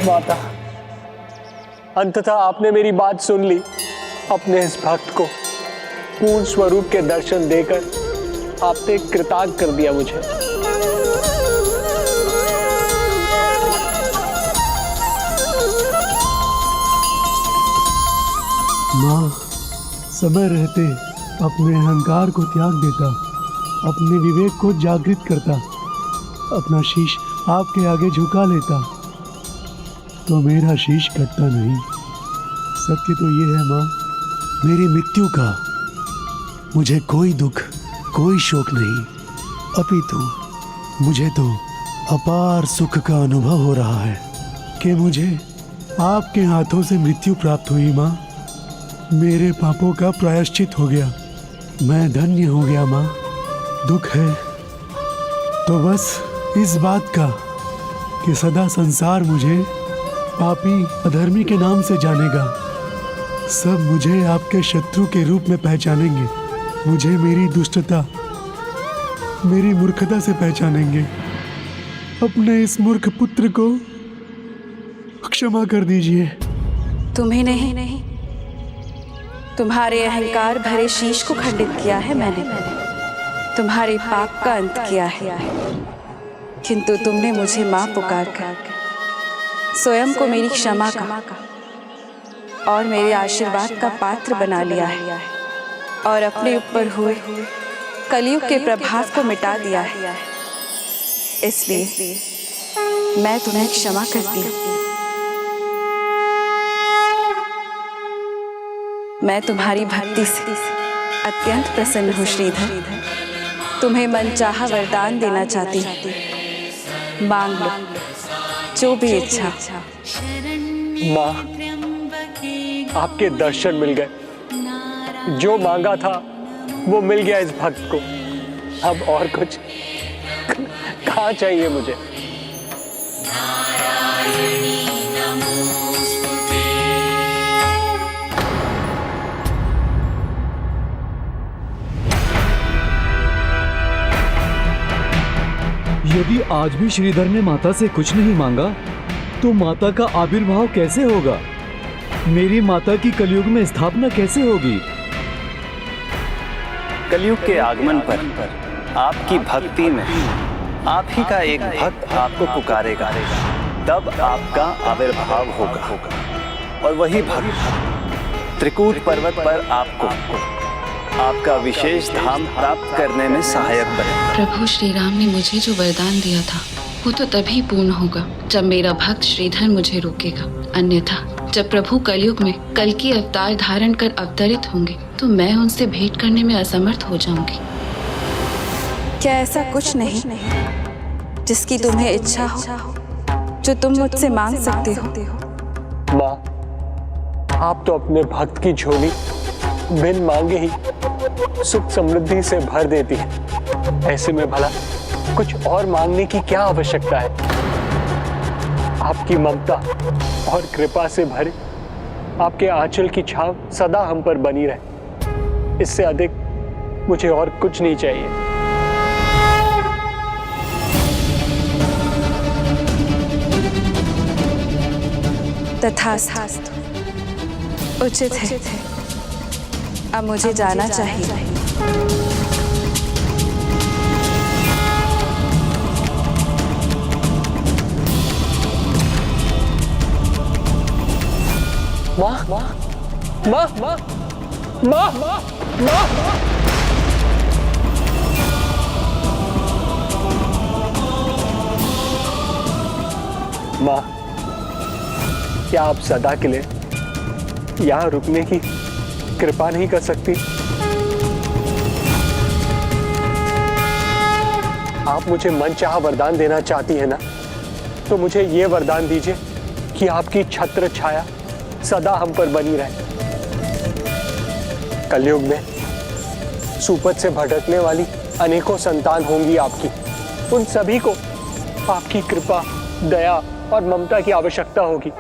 माता, अंततः आपने मेरी बात सुन ली। अपने इस भक्त को पूर्ण स्वरूप के दर्शन देकर आपने कृतार्थ कर दिया मुझे। माँ, समय रहते अपने अहंकार को त्याग देता, अपने विवेक को जागृत करता, अपना शीश आपके आगे झुका लेता, तो मेरा शीश कटता नहीं। सत्य तो ये है माँ, मेरी मृत्यु का मुझे कोई दुख, कोई शोक नहीं, अपितु मुझे तो अपार सुख का अनुभव हो रहा है कि मुझे आपके हाथों से मृत्यु प्राप्त हुई। माँ, मेरे पापों का प्रायश्चित हो गया, मैं धन्य हो गया। माँ, दुख है तो बस इस बात का कि सदा संसार मुझे पापी अधर्मी के नाम से जानेगा। सब मुझे आपके शत्रु के रूप में पहचानेंगे, मुझे मेरी दुष्टता, मेरी मूर्खता से पहचानेंगे। अपने इस मूर्ख पुत्र को क्षमा कर दीजिए। तुम्हें नहीं, तुम्हारे अहंकार भरे शीश को खंडित किया है मैंने, तुम्हारे पाप का अंत किया है। किंतु तुमने मुझे माँ पुकार कर स्वयं को मेरी क्षमा का और मेरे आशीर्वाद का पात्र बना लिया है और अपने ऊपर हुए कलयुग के प्रभाव को मिटा दिया है। इसलिए मैं तुम्हें क्षमा करती हूँ। मैं तुम्हारी भक्ति से अत्यंत प्रसन्न हूँ श्रीधर। तुम्हें मनचाहा वरदान देना चाहती हूँ, मांग लो जो भी इच्छा। माँ, आपके दर्शन मिल गए, जो मांगा था वो मिल गया इस भक्त को। अब और कुछ कहाँ चाहिए मुझे? यदि आज भी श्रीधर ने माता से कुछ नहीं मांगा तो माता का आविर्भाव कैसे होगा? मेरी माता की कलयुग में स्थापना कैसे होगी? कलयुग के आगमन पर आपकी भक्ति में आप ही का एक भक्त आपको पुकारेगा, तब आपका आविर्भाव होगा और वही भक्त त्रिकूट पर्वत पर आपको आपका विशेष धाम प्राप्त करने में सहायक बने। प्रभु श्री राम ने मुझे जो वरदान दिया था वो तो तभी पूर्ण होगा जब मेरा भक्त श्रीधर मुझे रोकेगा। अन्यथा जब प्रभु कलयुग में कल की अवतार धारण कर अवतरित होंगे तो मैं उनसे भेंट करने में असमर्थ हो जाऊंगी। क्या ऐसा कुछ नहीं जिसकी तुम्हें इच्छा हो जो तुम मुझसे मांग सकते हो? माँ, आप तो अपने भक्त की झोली बिन मांगे ही सुख समृद्धि से भर देती है। ऐसे में भला कुछ और मांगने की क्या आवश्यकता है? आपकी ममता और कृपा से भरे आपके आंचल की छाव सदा हम पर बनी रहे। इससे अधिक मुझे और कुछ नहीं चाहिए। तथास्तु, उचित है। अब मुझे जाना चाहिए। माँ, माँ, माँ, माँ, माँ, माँ, माँ, माँ, क्या आप सदा के लिए यहाँ रुकने की कृपा नहीं कर सकती? आप मुझे मनचाहा वरदान देना चाहती है ना, तो मुझे ये वरदान दीजिए कि आपकी छत्र छाया सदा हम पर बनी रहे। कलयुग में सुपथ से भटकने वाली अनेकों संतान होंगी आपकी। उन सभी को आपकी कृपा, दया और ममता की आवश्यकता होगी।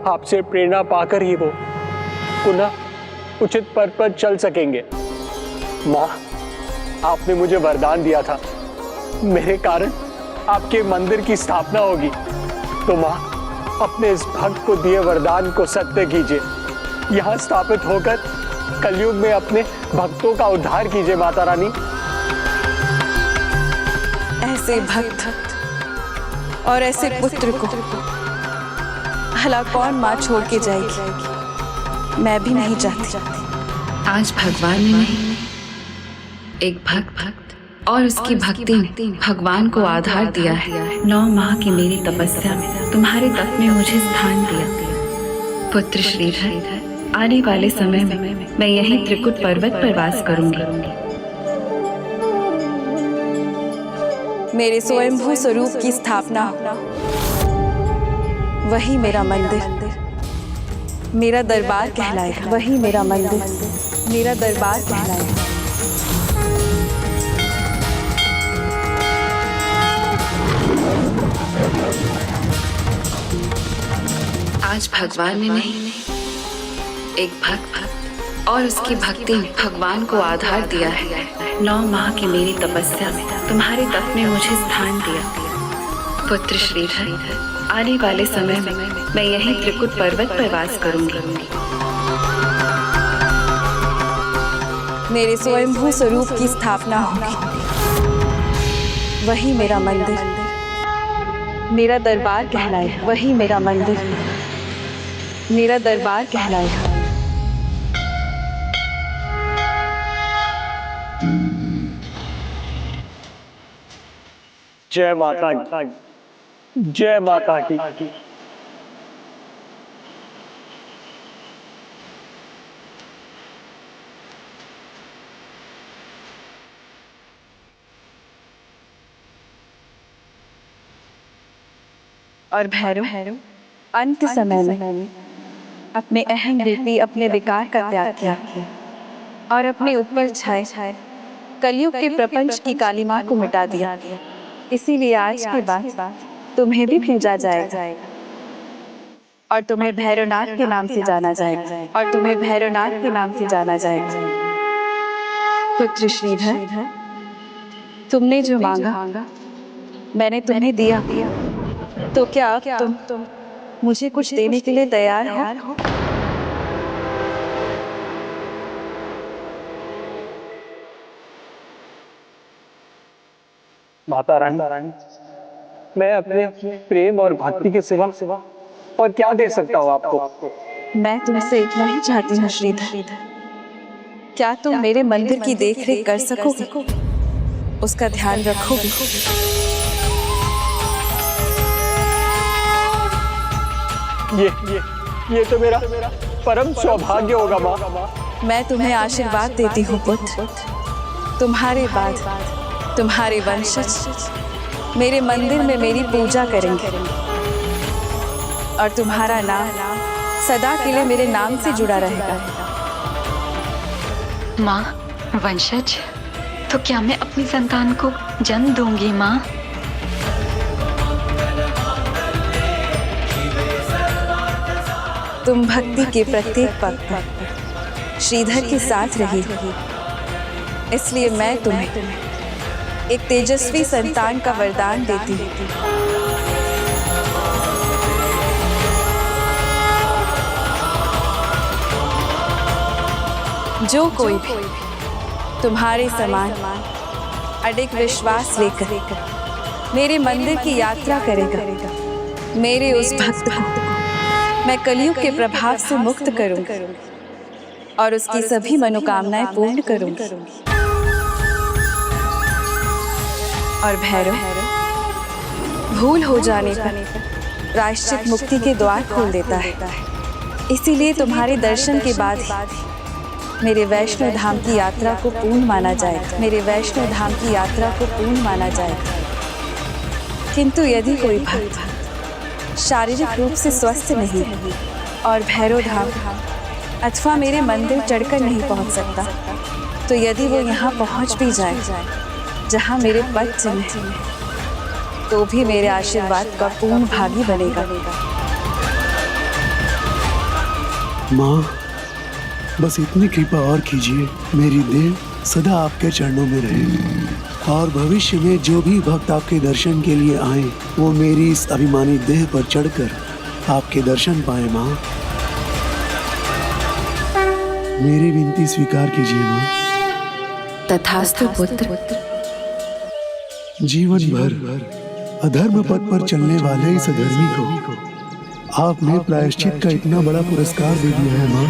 आपसे प्रेरणा पाकर ही वो पुनः उचित पथ पर चल सकेंगे। माँ, आपने मुझे वरदान दिया था, मेरे कारण आपके मंदिर की स्थापना होगी। तो माँ, अपने इस भक्त को दिए वरदान को सत्य कीजिए। यहाँ स्थापित होकर कलयुग में अपने भक्तों का उद्धार कीजिए माता रानी। ऐसे भक्त और ऐसे पुत्र को भला कौन माँ छोड़ के जाएगी? मैं भी नहीं चाहती। आज भगवान ने नहीं, एक भक्त और उसकी भक्ति ने भगवान को आधार दिया है। 9 माह की मेरी तपस्या में तुम्हारे तप में मुझे स्थान दिया। पुत्र श्रीधर, आने वाले समय में मैं यहीं त्रिकुट पर्वत पर वास करूंगी। मेरे स्वयंभू स्वरूप की स्थापना, वही मेरा मंदिर, मेरा दरबार कहलाएगा। वही मेरा मंदिर, मेरा दरबार कहलाएगा। आज भगवान ने नहीं, एक भक्त और उसकी भक्ति ने भगवान को आधार दिया है। 9 माह की मेरी तपस्या में तुम्हारे तप ने मुझे स्थान दिया। पुत्र श्रीधर, आने वाले समय में मैं यहीं त्रिकुट पर्वत पर वास करूंगी। मेरे स्वयंभू स्वरूप की स्थापना होगी। वही मेरा मंदिर, मेरा दरबार कहलाएगा। वही मेरा मंदिर, मेरा दरबार कहलाएगा। जय माता की, जय माता की। और भैरव, अंत समय में अपने अहम रूपी अपने विकार का त्याग किया और अपने ऊपर छाए कलयुग के प्रपंच की कालिमा को मिटा दिया। इसीलिए आज के बाद तुम्हें भी पूजा जाएगा और तुम्हें भैरवनाथ के नाम से जाना जाएगा। और तुम्हें भैरवनाथ के नाम से जाना जाएगा। पुत्र श्रीधर, तुमने जो मांगा मैंने तुम्हें दिया, तो क्या तुम मुझे कुछ देने के लिए तैयार हो? माता रानी, मैं अपने प्रेम और भक्ति के सिवा और क्या दे सकता हूँ आपको? मैं तुमसे इतना ही चाहती हूँ श्रीधर, क्या तुम मेरे मंदिर की देखरेख कर सकोगे? उसका ध्यान रखोगे? ये तो मेरा परम सौभाग्य होगा माँ। मैं तुम्हें आशीर्वाद देती हूँ पुत्र। तुम्हारे बाद तुम्हारे वंशज मेरे मंदिर में मेरी पूजा करेंगे और तुम्हारा नाम सदा के लिए मेरे नाम से जुड़ा रहेगा। माँ, वंशज, तो क्या मैं अपनी संतान को जन्म दूंगी माँ? तुम भक्ति के प्रत्येक पग पर श्रीधर के साथ रही हो, इसलिए मैं तुम्हें एक तेजस्वी संतान का वरदान देती हूँ। जो कोई भी तुम्हारे समान अडिग विश्वास लेकर मेरे मंदिर की यात्रा करेगा, मेरे उस भक्त को मैं कलयुग के प्रभाव से मुक्त करूंगी और उसकी सभी मनोकामनाएं पूर्ण करूंगी। और भैरव, भूल हो जाने पर प्रायश्चित मुक्ति के द्वार खोल देता है। इसीलिए तुम्हारे दर्शन के बाद ही मेरे वैष्णो धाम की यात्रा को पूर्ण माना जाएगा। मेरे वैष्णो धाम की यात्रा को पूर्ण माना जाएगा। किंतु यदि कोई भक्त शारीरिक रूप से स्वस्थ नहीं है और भैरव धाम अथवा मेरे मंदिर चढ़कर नहीं पहुंच सकता, तो यदि वो यहाँ पहुंच भी जाए जहाँ मेरे पद चिन्ह हैं, तो भी मेरे आशीर्वाद का पूर्ण भागी बनेगा। माँ, बस इतनी कृपा और कीजिए, मेरी देह सदा आपके चरणों में रहे और भविष्य में जो भी भक्त आपके दर्शन के लिए आए वो मेरी इस अभिमानी देह पर चढ़कर आपके दर्शन पाए। माँ, मेरी विनती स्वीकार कीजिए माँ। तथास्तु पुत्र। जीवन भर अधर्म पथ पर चलने वाले इस अधर्मी को आपने प्रायश्चित का इतना बड़ा पुरस्कार दे दिया है। माँ,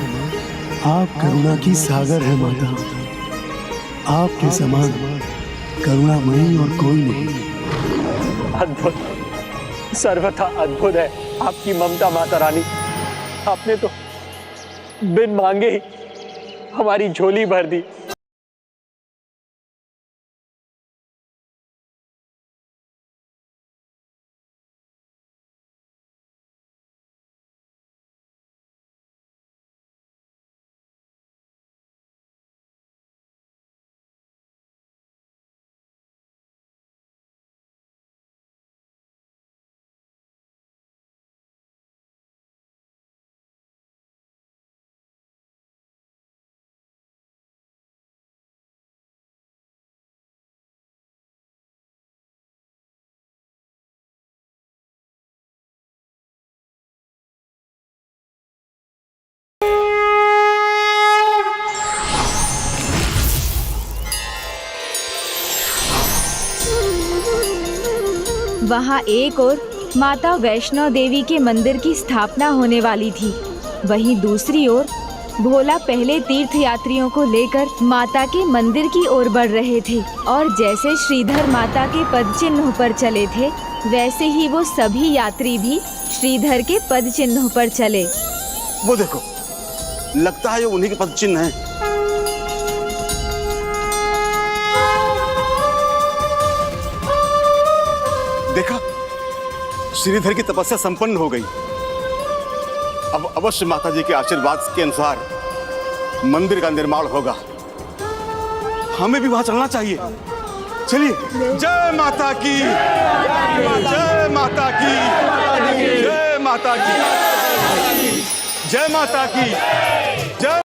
आप करुणा की सागर है माता। आपके समान करुणामयी और कोई नहीं। अद्भुत, सर्वथा अद्भुत है आपकी ममता माता रानी। आपने तो बिन मांगे ही हमारी झोली भर दी। वहाँ एक और माता वैष्णो देवी के मंदिर की स्थापना होने वाली थी, वहीं दूसरी ओर भोला पहले तीर्थ यात्रियों को लेकर माता के मंदिर की ओर बढ़ रहे थे और जैसे श्रीधर माता के पद चिन्हों पर चले थे वैसे ही वो सभी यात्री भी श्रीधर के पद चिन्हों पर चले। वो देखो, लगता है ये उन्हीं के पद चिन्ह हैं। देखा, श्रीधर की तपस्या संपन्न हो गई। अब अवश्य माता जी के आशीर्वाद के अनुसार मंदिर का निर्माण होगा। हमें भी वहां चलना चाहिए। चलिए। जय माता की, जय माता की, जय माता की, जय माता की, जय।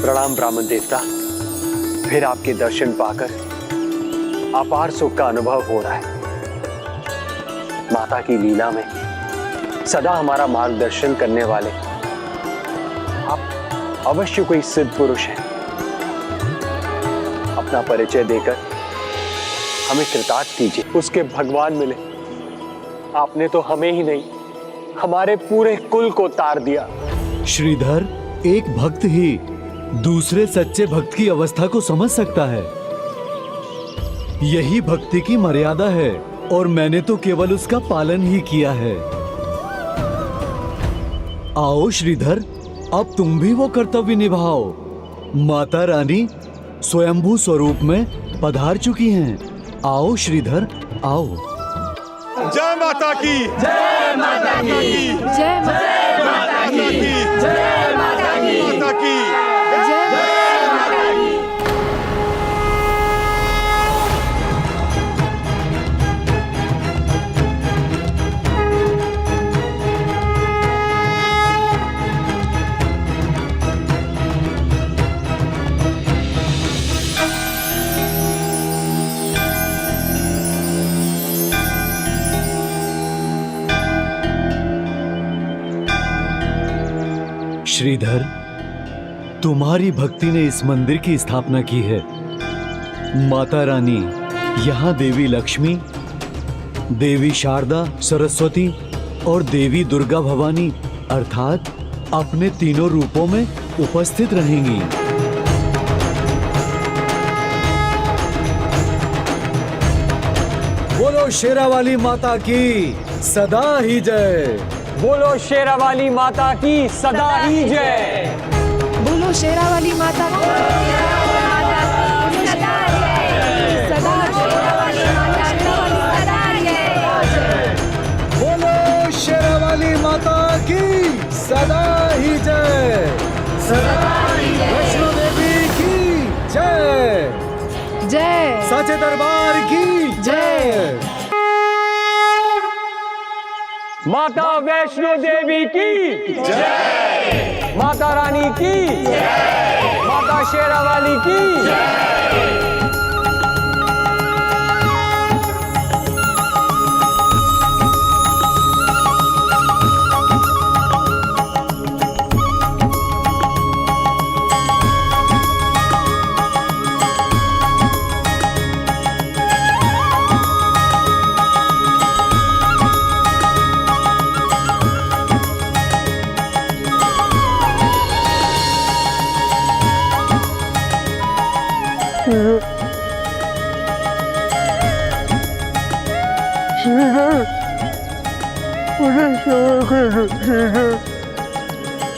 प्रणाम ब्राह्मण देवता। फिर आपके दर्शन पाकर अपार सुख का अनुभव हो रहा है। माता की लीला में सदा हमारा मार्गदर्शन करने वाले आप अवश्य कोई सिद्ध पुरुष हैं। अपना परिचय देकर हमें कृतार्थ कीजिए। उसके भगवान मिले। आपने तो हमें ही नहीं, हमारे पूरे कुल को तार दिया। श्रीधर, एक भक्त ही दूसरे सच्चे भक्त की अवस्था को समझ सकता है। यही भक्ति की मर्यादा है और मैंने तो केवल उसका पालन ही किया है। आओ श्रीधर, अब तुम भी वो कर्तव्य निभाओ। माता रानी स्वयंभू स्वरूप में पधार चुकी हैं। आओ श्रीधर, आओ। जय माता की, जय माता की, जय माता की, जय माता की, माता की। श्रीधर, तुम्हारी भक्ति ने इस मंदिर की स्थापना की है। माता रानी यहाँ देवी लक्ष्मी, देवी शारदा, सरस्वती और देवी दुर्गा भवानी अर्थात अपने तीनों रूपों में उपस्थित रहेंगी। बोलो शेरावाली माता की सदा ही जय। बोलो शेरावाली माता की सदा ही जय। बोलो शेरावाली माता की सदा जय। सदा शेरावाली माता की सदा जय। बोलो शेरावाली माता की सदा ही जय। सदा ही जय। वैष्णो देवी की जय। जय। साचे दरबार की जय। माता वैष्णो देवी की जय। माता रानी की जय। माता शेरावाली की जय।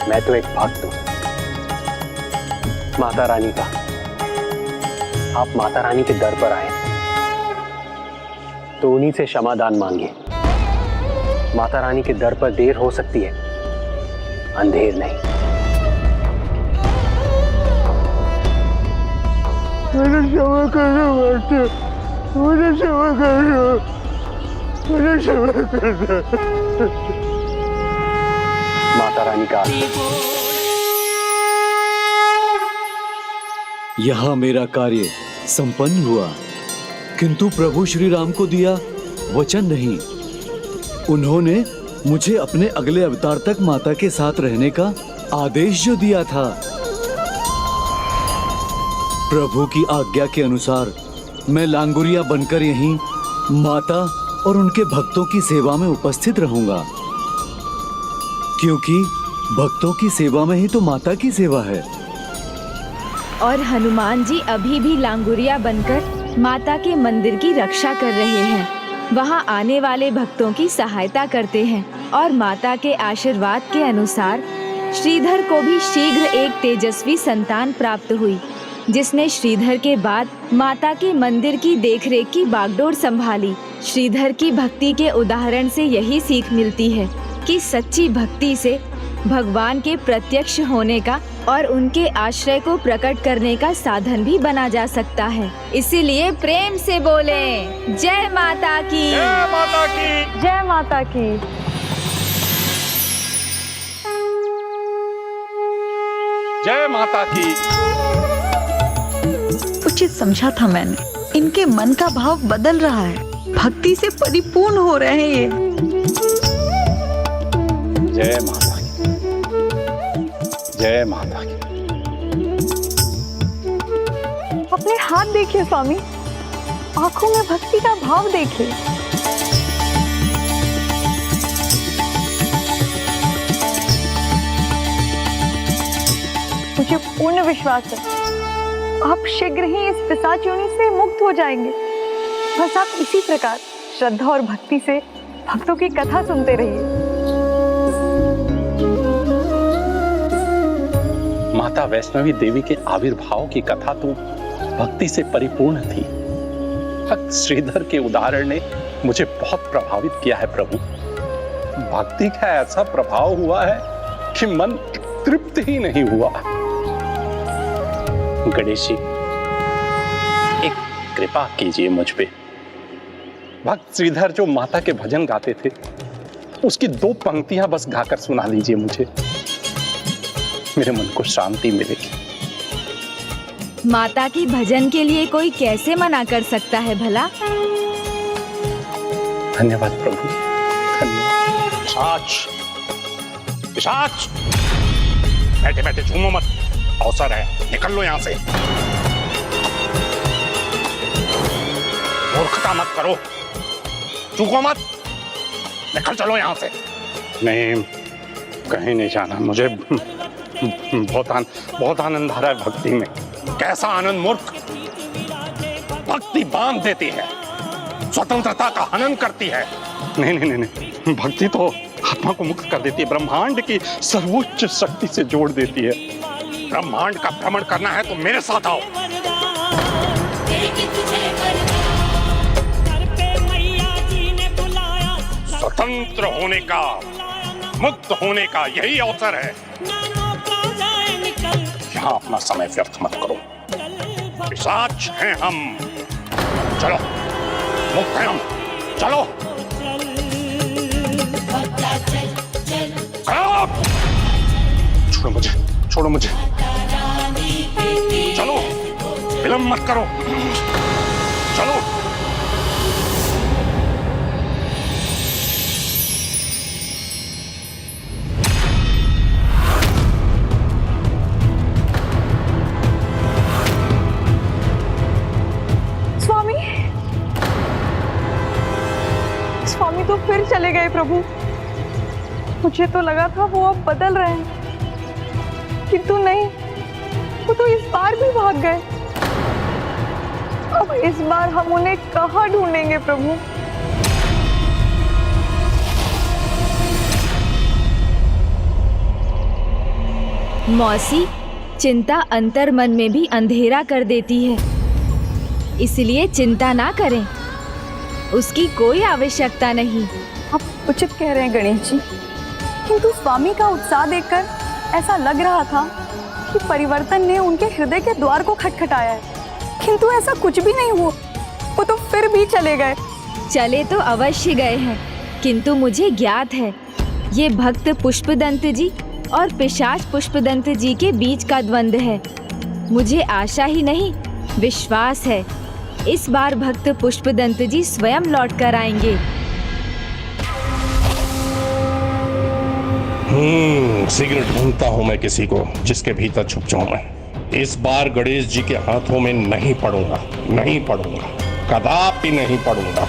मैं तो एक भक्त हूं माता रानी का। आप माता रानी के दर पर आए तो उन्हीं से क्षमादान मांगिए। माता रानी के दर पर देर हो सकती है, अंधेर नहीं। मुझे क्षमा करो माता, मुझे क्षमा करो, मुझे क्षमा करो। माता रानी का यहाँ मेरा कार्य संपन्न हुआ, किंतु प्रभु श्री राम को दिया वचन नहीं। उन्होंने मुझे अपने अगले अवतार तक माता के साथ रहने का आदेश जो दिया था, प्रभु की आज्ञा के अनुसार मैं लांगुरिया बनकर यहीं माता और उनके भक्तों की सेवा में उपस्थित रहूंगा, क्योंकि भक्तों की सेवा में ही तो माता की सेवा है। और हनुमान जी अभी भी लांगुरिया बनकर माता के मंदिर की रक्षा कर रहे हैं। वहां आने वाले भक्तों की सहायता करते हैं और माता के आशीर्वाद के अनुसार श्रीधर को भी शीघ्र एक तेजस्वी संतान प्राप्त हुई, जिसने श्रीधर के बाद माता के मंदिर की देखरेख की बागडोर संभाली। श्रीधर की भक्ति के उदाहरण से यही सीख मिलती है कि सच्ची भक्ति से भगवान के प्रत्यक्ष होने का और उनके आश्रय को प्रकट करने का साधन भी बना जा सकता है। इसीलिए प्रेम से बोले जय माता की, जय माता की, जय माता की। जय माता की। उचित समझा था मैंने। इनके मन का भाव बदल रहा है, भक्ति से परिपूर्ण हो रहे हैं ये। जय माता की, जय माता की। अपने हाथ देखिए स्वामी, आंखों में भक्ति का भाव देखिए। मुझे पूर्ण विश्वास है आप शीघ्र ही इस पिशाच योनि से मुक्त हो जाएंगे। बस आप इसी प्रकार श्रद्धा और भक्ति से भक्तों की कथा सुनते रहिए। माता वैष्णवी देवी के आविर्भाव की कथा तो भक्ति से परिपूर्ण थी। भक्त श्रीधर के उदाहरण ने मुझे बहुत प्रभावित किया है प्रभु। भक्ति का ऐसा प्रभाव हुआ है कि मन तृप्त ही नहीं हुआ। गणेश जी, एक कृपा कीजिए मुझ पे। भक्त श्रीधर जो माता के भजन गाते थे, उसकी 2 पंक्तियां बस गाकर सुना दीजिए मुझे। मेरे मन को शांति मिलेगी। माता की भजन के लिए कोई कैसे मना कर सकता है भला। धन्यवाद प्रभु, धन्यवाद। पिशाच, पिशाच, बैठे बैठे झूमो मत, अवसर है, निकल लो यहां से। मूर्खता मत करो, चूको मत, निकल चलो यहां से। नहीं, कहीं नहीं जाना। मुझे बहुत आनंद आ रहा है भक्ति में। कैसा आनंद मूर्ख? भक्ति बांध देती है, स्वतंत्रता का हनन करती है। नहीं नहीं नहीं, भक्ति तो आत्मा को मुक्त कर देती है, ब्रह्मांड की सर्वोच्च शक्ति से जोड़ देती है। ब्रह्मांड का भ्रमण करना है तो मेरे साथ आओ। स्वतंत्र होने का, मुक्त होने का यही अवसर है। यहाँ अपना समय व्यर्थ मत करो। पिशाच हैं हम, चलो, मुक्त हैं हम, चलो। छोड़ो मुझे, छोड़ो मुझे, चलो, विलंब मत करो, चलो। स्वामी तो फिर चले गए प्रभु। मुझे तो लगा था वो अब बदल रहे हैं, किंतु नहीं, वो तो इस बार भी भाग गए। अब इस बार हम उन्हें कहाँ ढूंढेंगे प्रभु? मौसी, चिंता अंतर मन में भी अंधेरा कर देती है, इसलिए चिंता ना करें, उसकी कोई आवश्यकता नहीं। आप उचित कह रहे हैं गणेश जी, किंतु स्वामी का उत्साह देखकर ऐसा लग रहा था कि परिवर्तन ने उनके हृदय के द्वार को खटखटाया है, किंतु ऐसा कुछ भी नहीं हुआ। वो तो फिर भी चले गए। चले तो अवश्य गए हैं, किंतु मुझे ज्ञात है ये भक्त पुष्पदंत जी और पिशाच पुष्पदंत जी के बीच का द्वंद्व है। मुझे आशा ही नहीं, विश्वास है इस बार भक्त पुष्पदंत जी स्वयं लौट कर आएंगे। शीघ्र ढूंढता हूं मैं किसी को जिसके भीतर छुप जाऊं मैं। इस बार गणेश जी के हाथों में नहीं पड़ूंगा, नहीं पड़ूंगा, कदापि नहीं पड़ूंगा।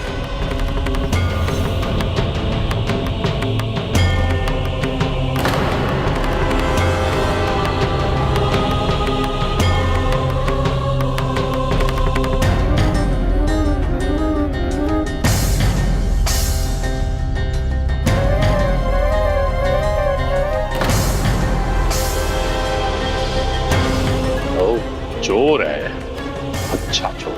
चोर है, अच्छा चोर।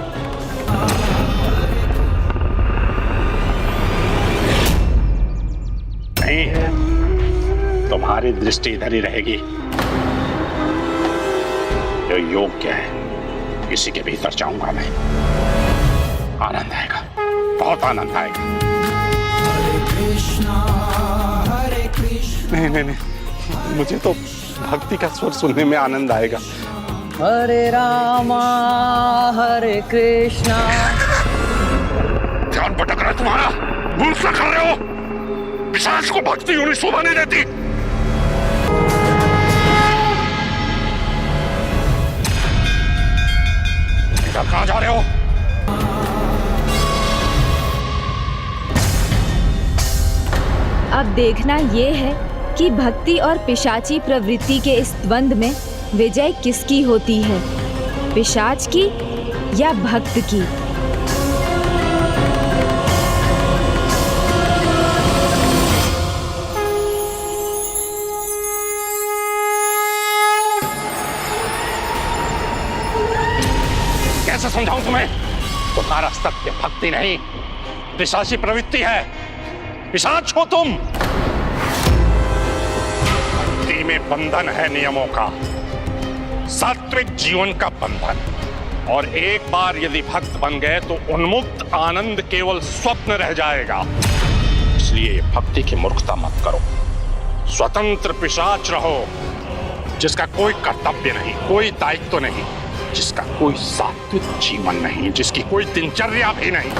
नहीं है, तुम्हारी दृष्टि इधर ही रहेगी। जो योग्य है, किसी के भीतर जाऊंगा मैं। आनंद आएगा, बहुत आनंद आएगा। नहीं नहीं नहीं, मुझे तो भक्ति का स्वर सुनने में आनंद आएगा। हरे रामा हरे कृष्णा। ध्यान भटक रहा है तुम्हारा, मूर्ख कर रहे हो। पिशाच को भक्ति होनी शोभा नहीं देती। इधर कहां जा रहे हो? अब देखना ये है कि भक्ति और पिशाची प्रवृत्ति के इस द्वंद्व में विजय किसकी होती है, पिशाच की या भक्त की। समझाऊं तुम्हें? तुम्हारा सत्य भक्ति नहीं, पिशाची प्रवृत्ति है। पिशाच हो तुम। भक्ति में बंधन है नियमों का, सात्विक जीवन का बंधन। और एक बार यदि भक्त बन गए तो उन्मुक्त आनंद केवल स्वप्न रह जाएगा। इसलिए भक्ति की मूर्खता मत करो। स्वतंत्र पिशाच रहो, जिसका कोई कर्तव्य नहीं, कोई दायित्व नहीं, जिसका कोई सात्विक जीवन नहीं, जिसकी कोई दिनचर्या भी नहीं।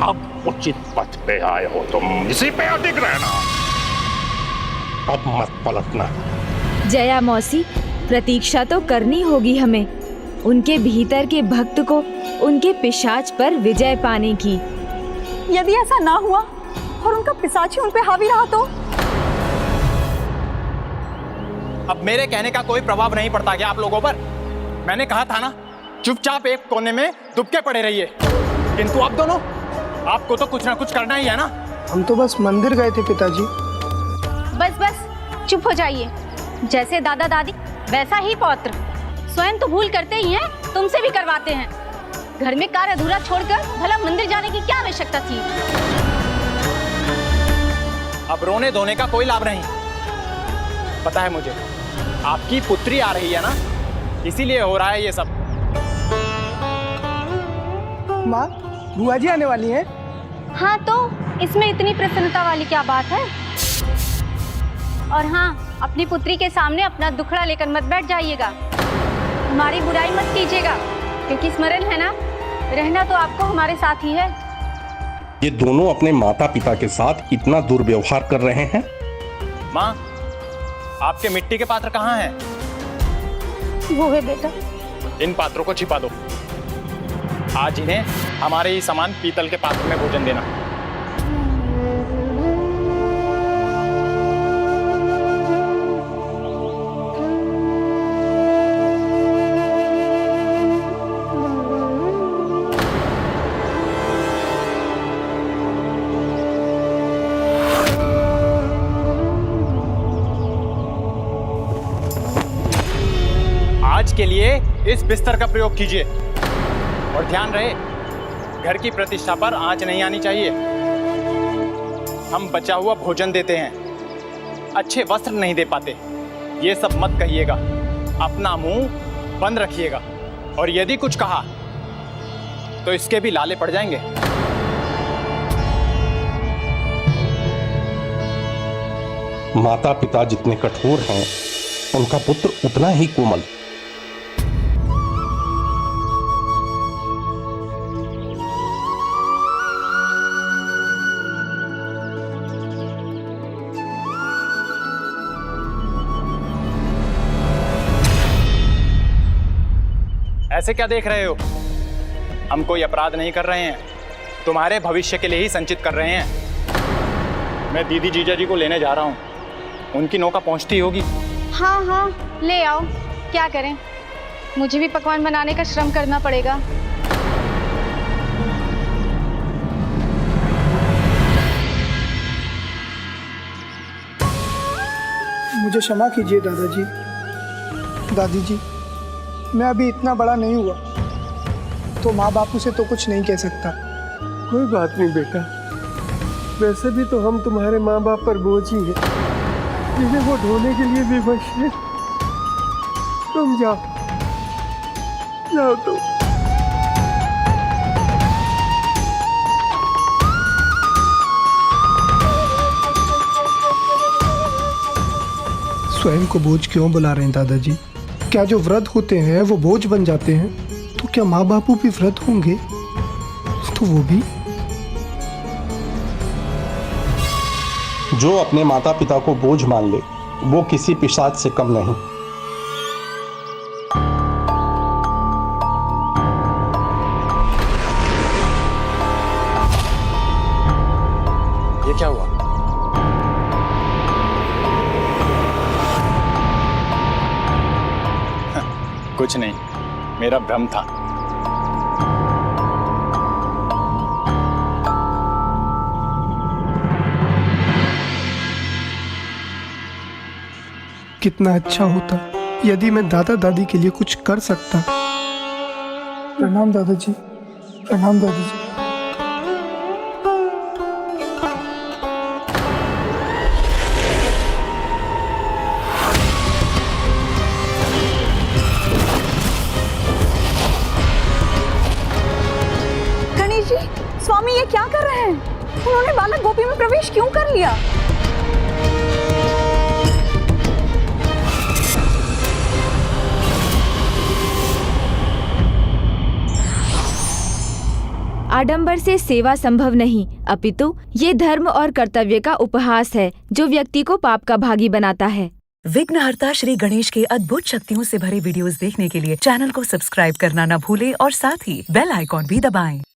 अब उचित पथ पे आए हो तुम, इसी पे अडिग रहना, अब मत पलटना। जया मौसी, प्रतीक्षा तो करनी होगी हमें, उनके भीतर के भक्त को उनके पिशाच पर विजय पाने की। यदि ऐसा ना हुआ और उनका पिशाच ही उन पे हावी रहा तो? अब मेरे कहने का कोई प्रभाव नहीं पड़ता क्या आप लोगों पर? मैंने कहा था ना, चुपचाप एक कोने में दुबके पड़े रहिए। किंतु आप दोनों, आपको तो कुछ ना कुछ करना ही है ना। हम तो बस मंदिर गए थे पिताजी। बस बस चुप हो जाइए। जैसे दादा दादी वैसा ही पौत्र। स्वयं तो भूल करते ही हैं, तुमसे भी करवाते हैं। घर में कार्य अधूरा छोड़कर भला मंदिर जाने की क्या आवश्यकता थी? अब रोने धोने का कोई लाभ नहीं। पता है मुझे, आपकी पुत्री आ रही है ना, इसीलिए हो रहा है ये सब। माँ, बुआ जी आने वाली हैं। हाँ, तो इसमें इतनी प्रसन्नता वाली क्या बात है? और हाँ, अपनी पुत्री के सामने अपना दुखड़ा लेकर मत बैठ जाइएगा। हमारी बुराई मत कीजिएगा, क्योंकि स्मरण है ना, रहना तो आपको हमारे साथ ही है। ये दोनों अपने माता पिता के साथ इतना दुर्व्यवहार कर रहे हैं। माँ, आपके मिट्टी के पात्र कहाँ हैं? वो है बेटा। इन पात्रों को छिपा दो। आज इन्हें हमारे ही समान पीतल के पात्र में भोजन देना। आज के लिए इस बिस्तर का प्रयोग कीजिए और ध्यान रहे, घर की प्रतिष्ठा पर आंच नहीं आनी चाहिए। हम बचा हुआ भोजन देते हैं, अच्छे वस्त्र नहीं दे पाते, ये सब मत कहिएगा। अपना मुंह बंद रखिएगा, और यदि कुछ कहा तो इसके भी लाले पड़ जाएंगे। माता पिता जितने कठोर हैं, उनका पुत्र उतना ही कोमल। ऐसे क्या देख रहे हो? हम कोई अपराध नहीं कर रहे हैं, तुम्हारे भविष्य के लिए ही संचित कर रहे हैं। मैं दीदी जीजा जी को लेने जा रहा हूँ, उनकी नौका पहुँचती होगी। हाँ हाँ, ले आओ, क्या करें, मुझे भी पकवान बनाने का श्रम करना पड़ेगा। मुझे क्षमा कीजिए दादाजी, दादी जी। मैं अभी इतना बड़ा नहीं हुआ तो माँ बापू से तो कुछ नहीं कह सकता। कोई बात नहीं बेटा, वैसे भी तो हम तुम्हारे माँ बाप पर बोझ ही है, जिन्हें वो ढोने के लिए विवश है। तुम जाओ, जाओ तुम। स्वयं को बोझ क्यों बुला रहे हैं दादाजी? क्या जो व्रत होते हैं वो बोझ बन जाते हैं? तो क्या माँ बापू भी व्रत होंगे? तो वो भी। जो अपने माता पिता को बोझ मान ले, वो किसी पिशाच से कम नहीं। ये क्या हुआ? कुछ नहीं, मेरा भ्रम था। कितना अच्छा होता यदि मैं दादा दादी के लिए कुछ कर सकता। प्रणाम दादाजी, प्रणाम दादी जी। गणेश जी, स्वामी ये क्या कर रहे हैं? उन्होंने बालक गोपी में प्रवेश क्यों कर लिया? आडंबर से सेवा संभव नहीं, अपितु ये धर्म और कर्तव्य का उपहास है जो व्यक्ति को पाप का भागी बनाता है। विघ्नहर्ता श्री गणेश के अद्भुत शक्तियों से भरे वीडियोस देखने के लिए चैनल को सब्सक्राइब करना न भूलें और साथ ही बेल आइकॉन भी दबाएं।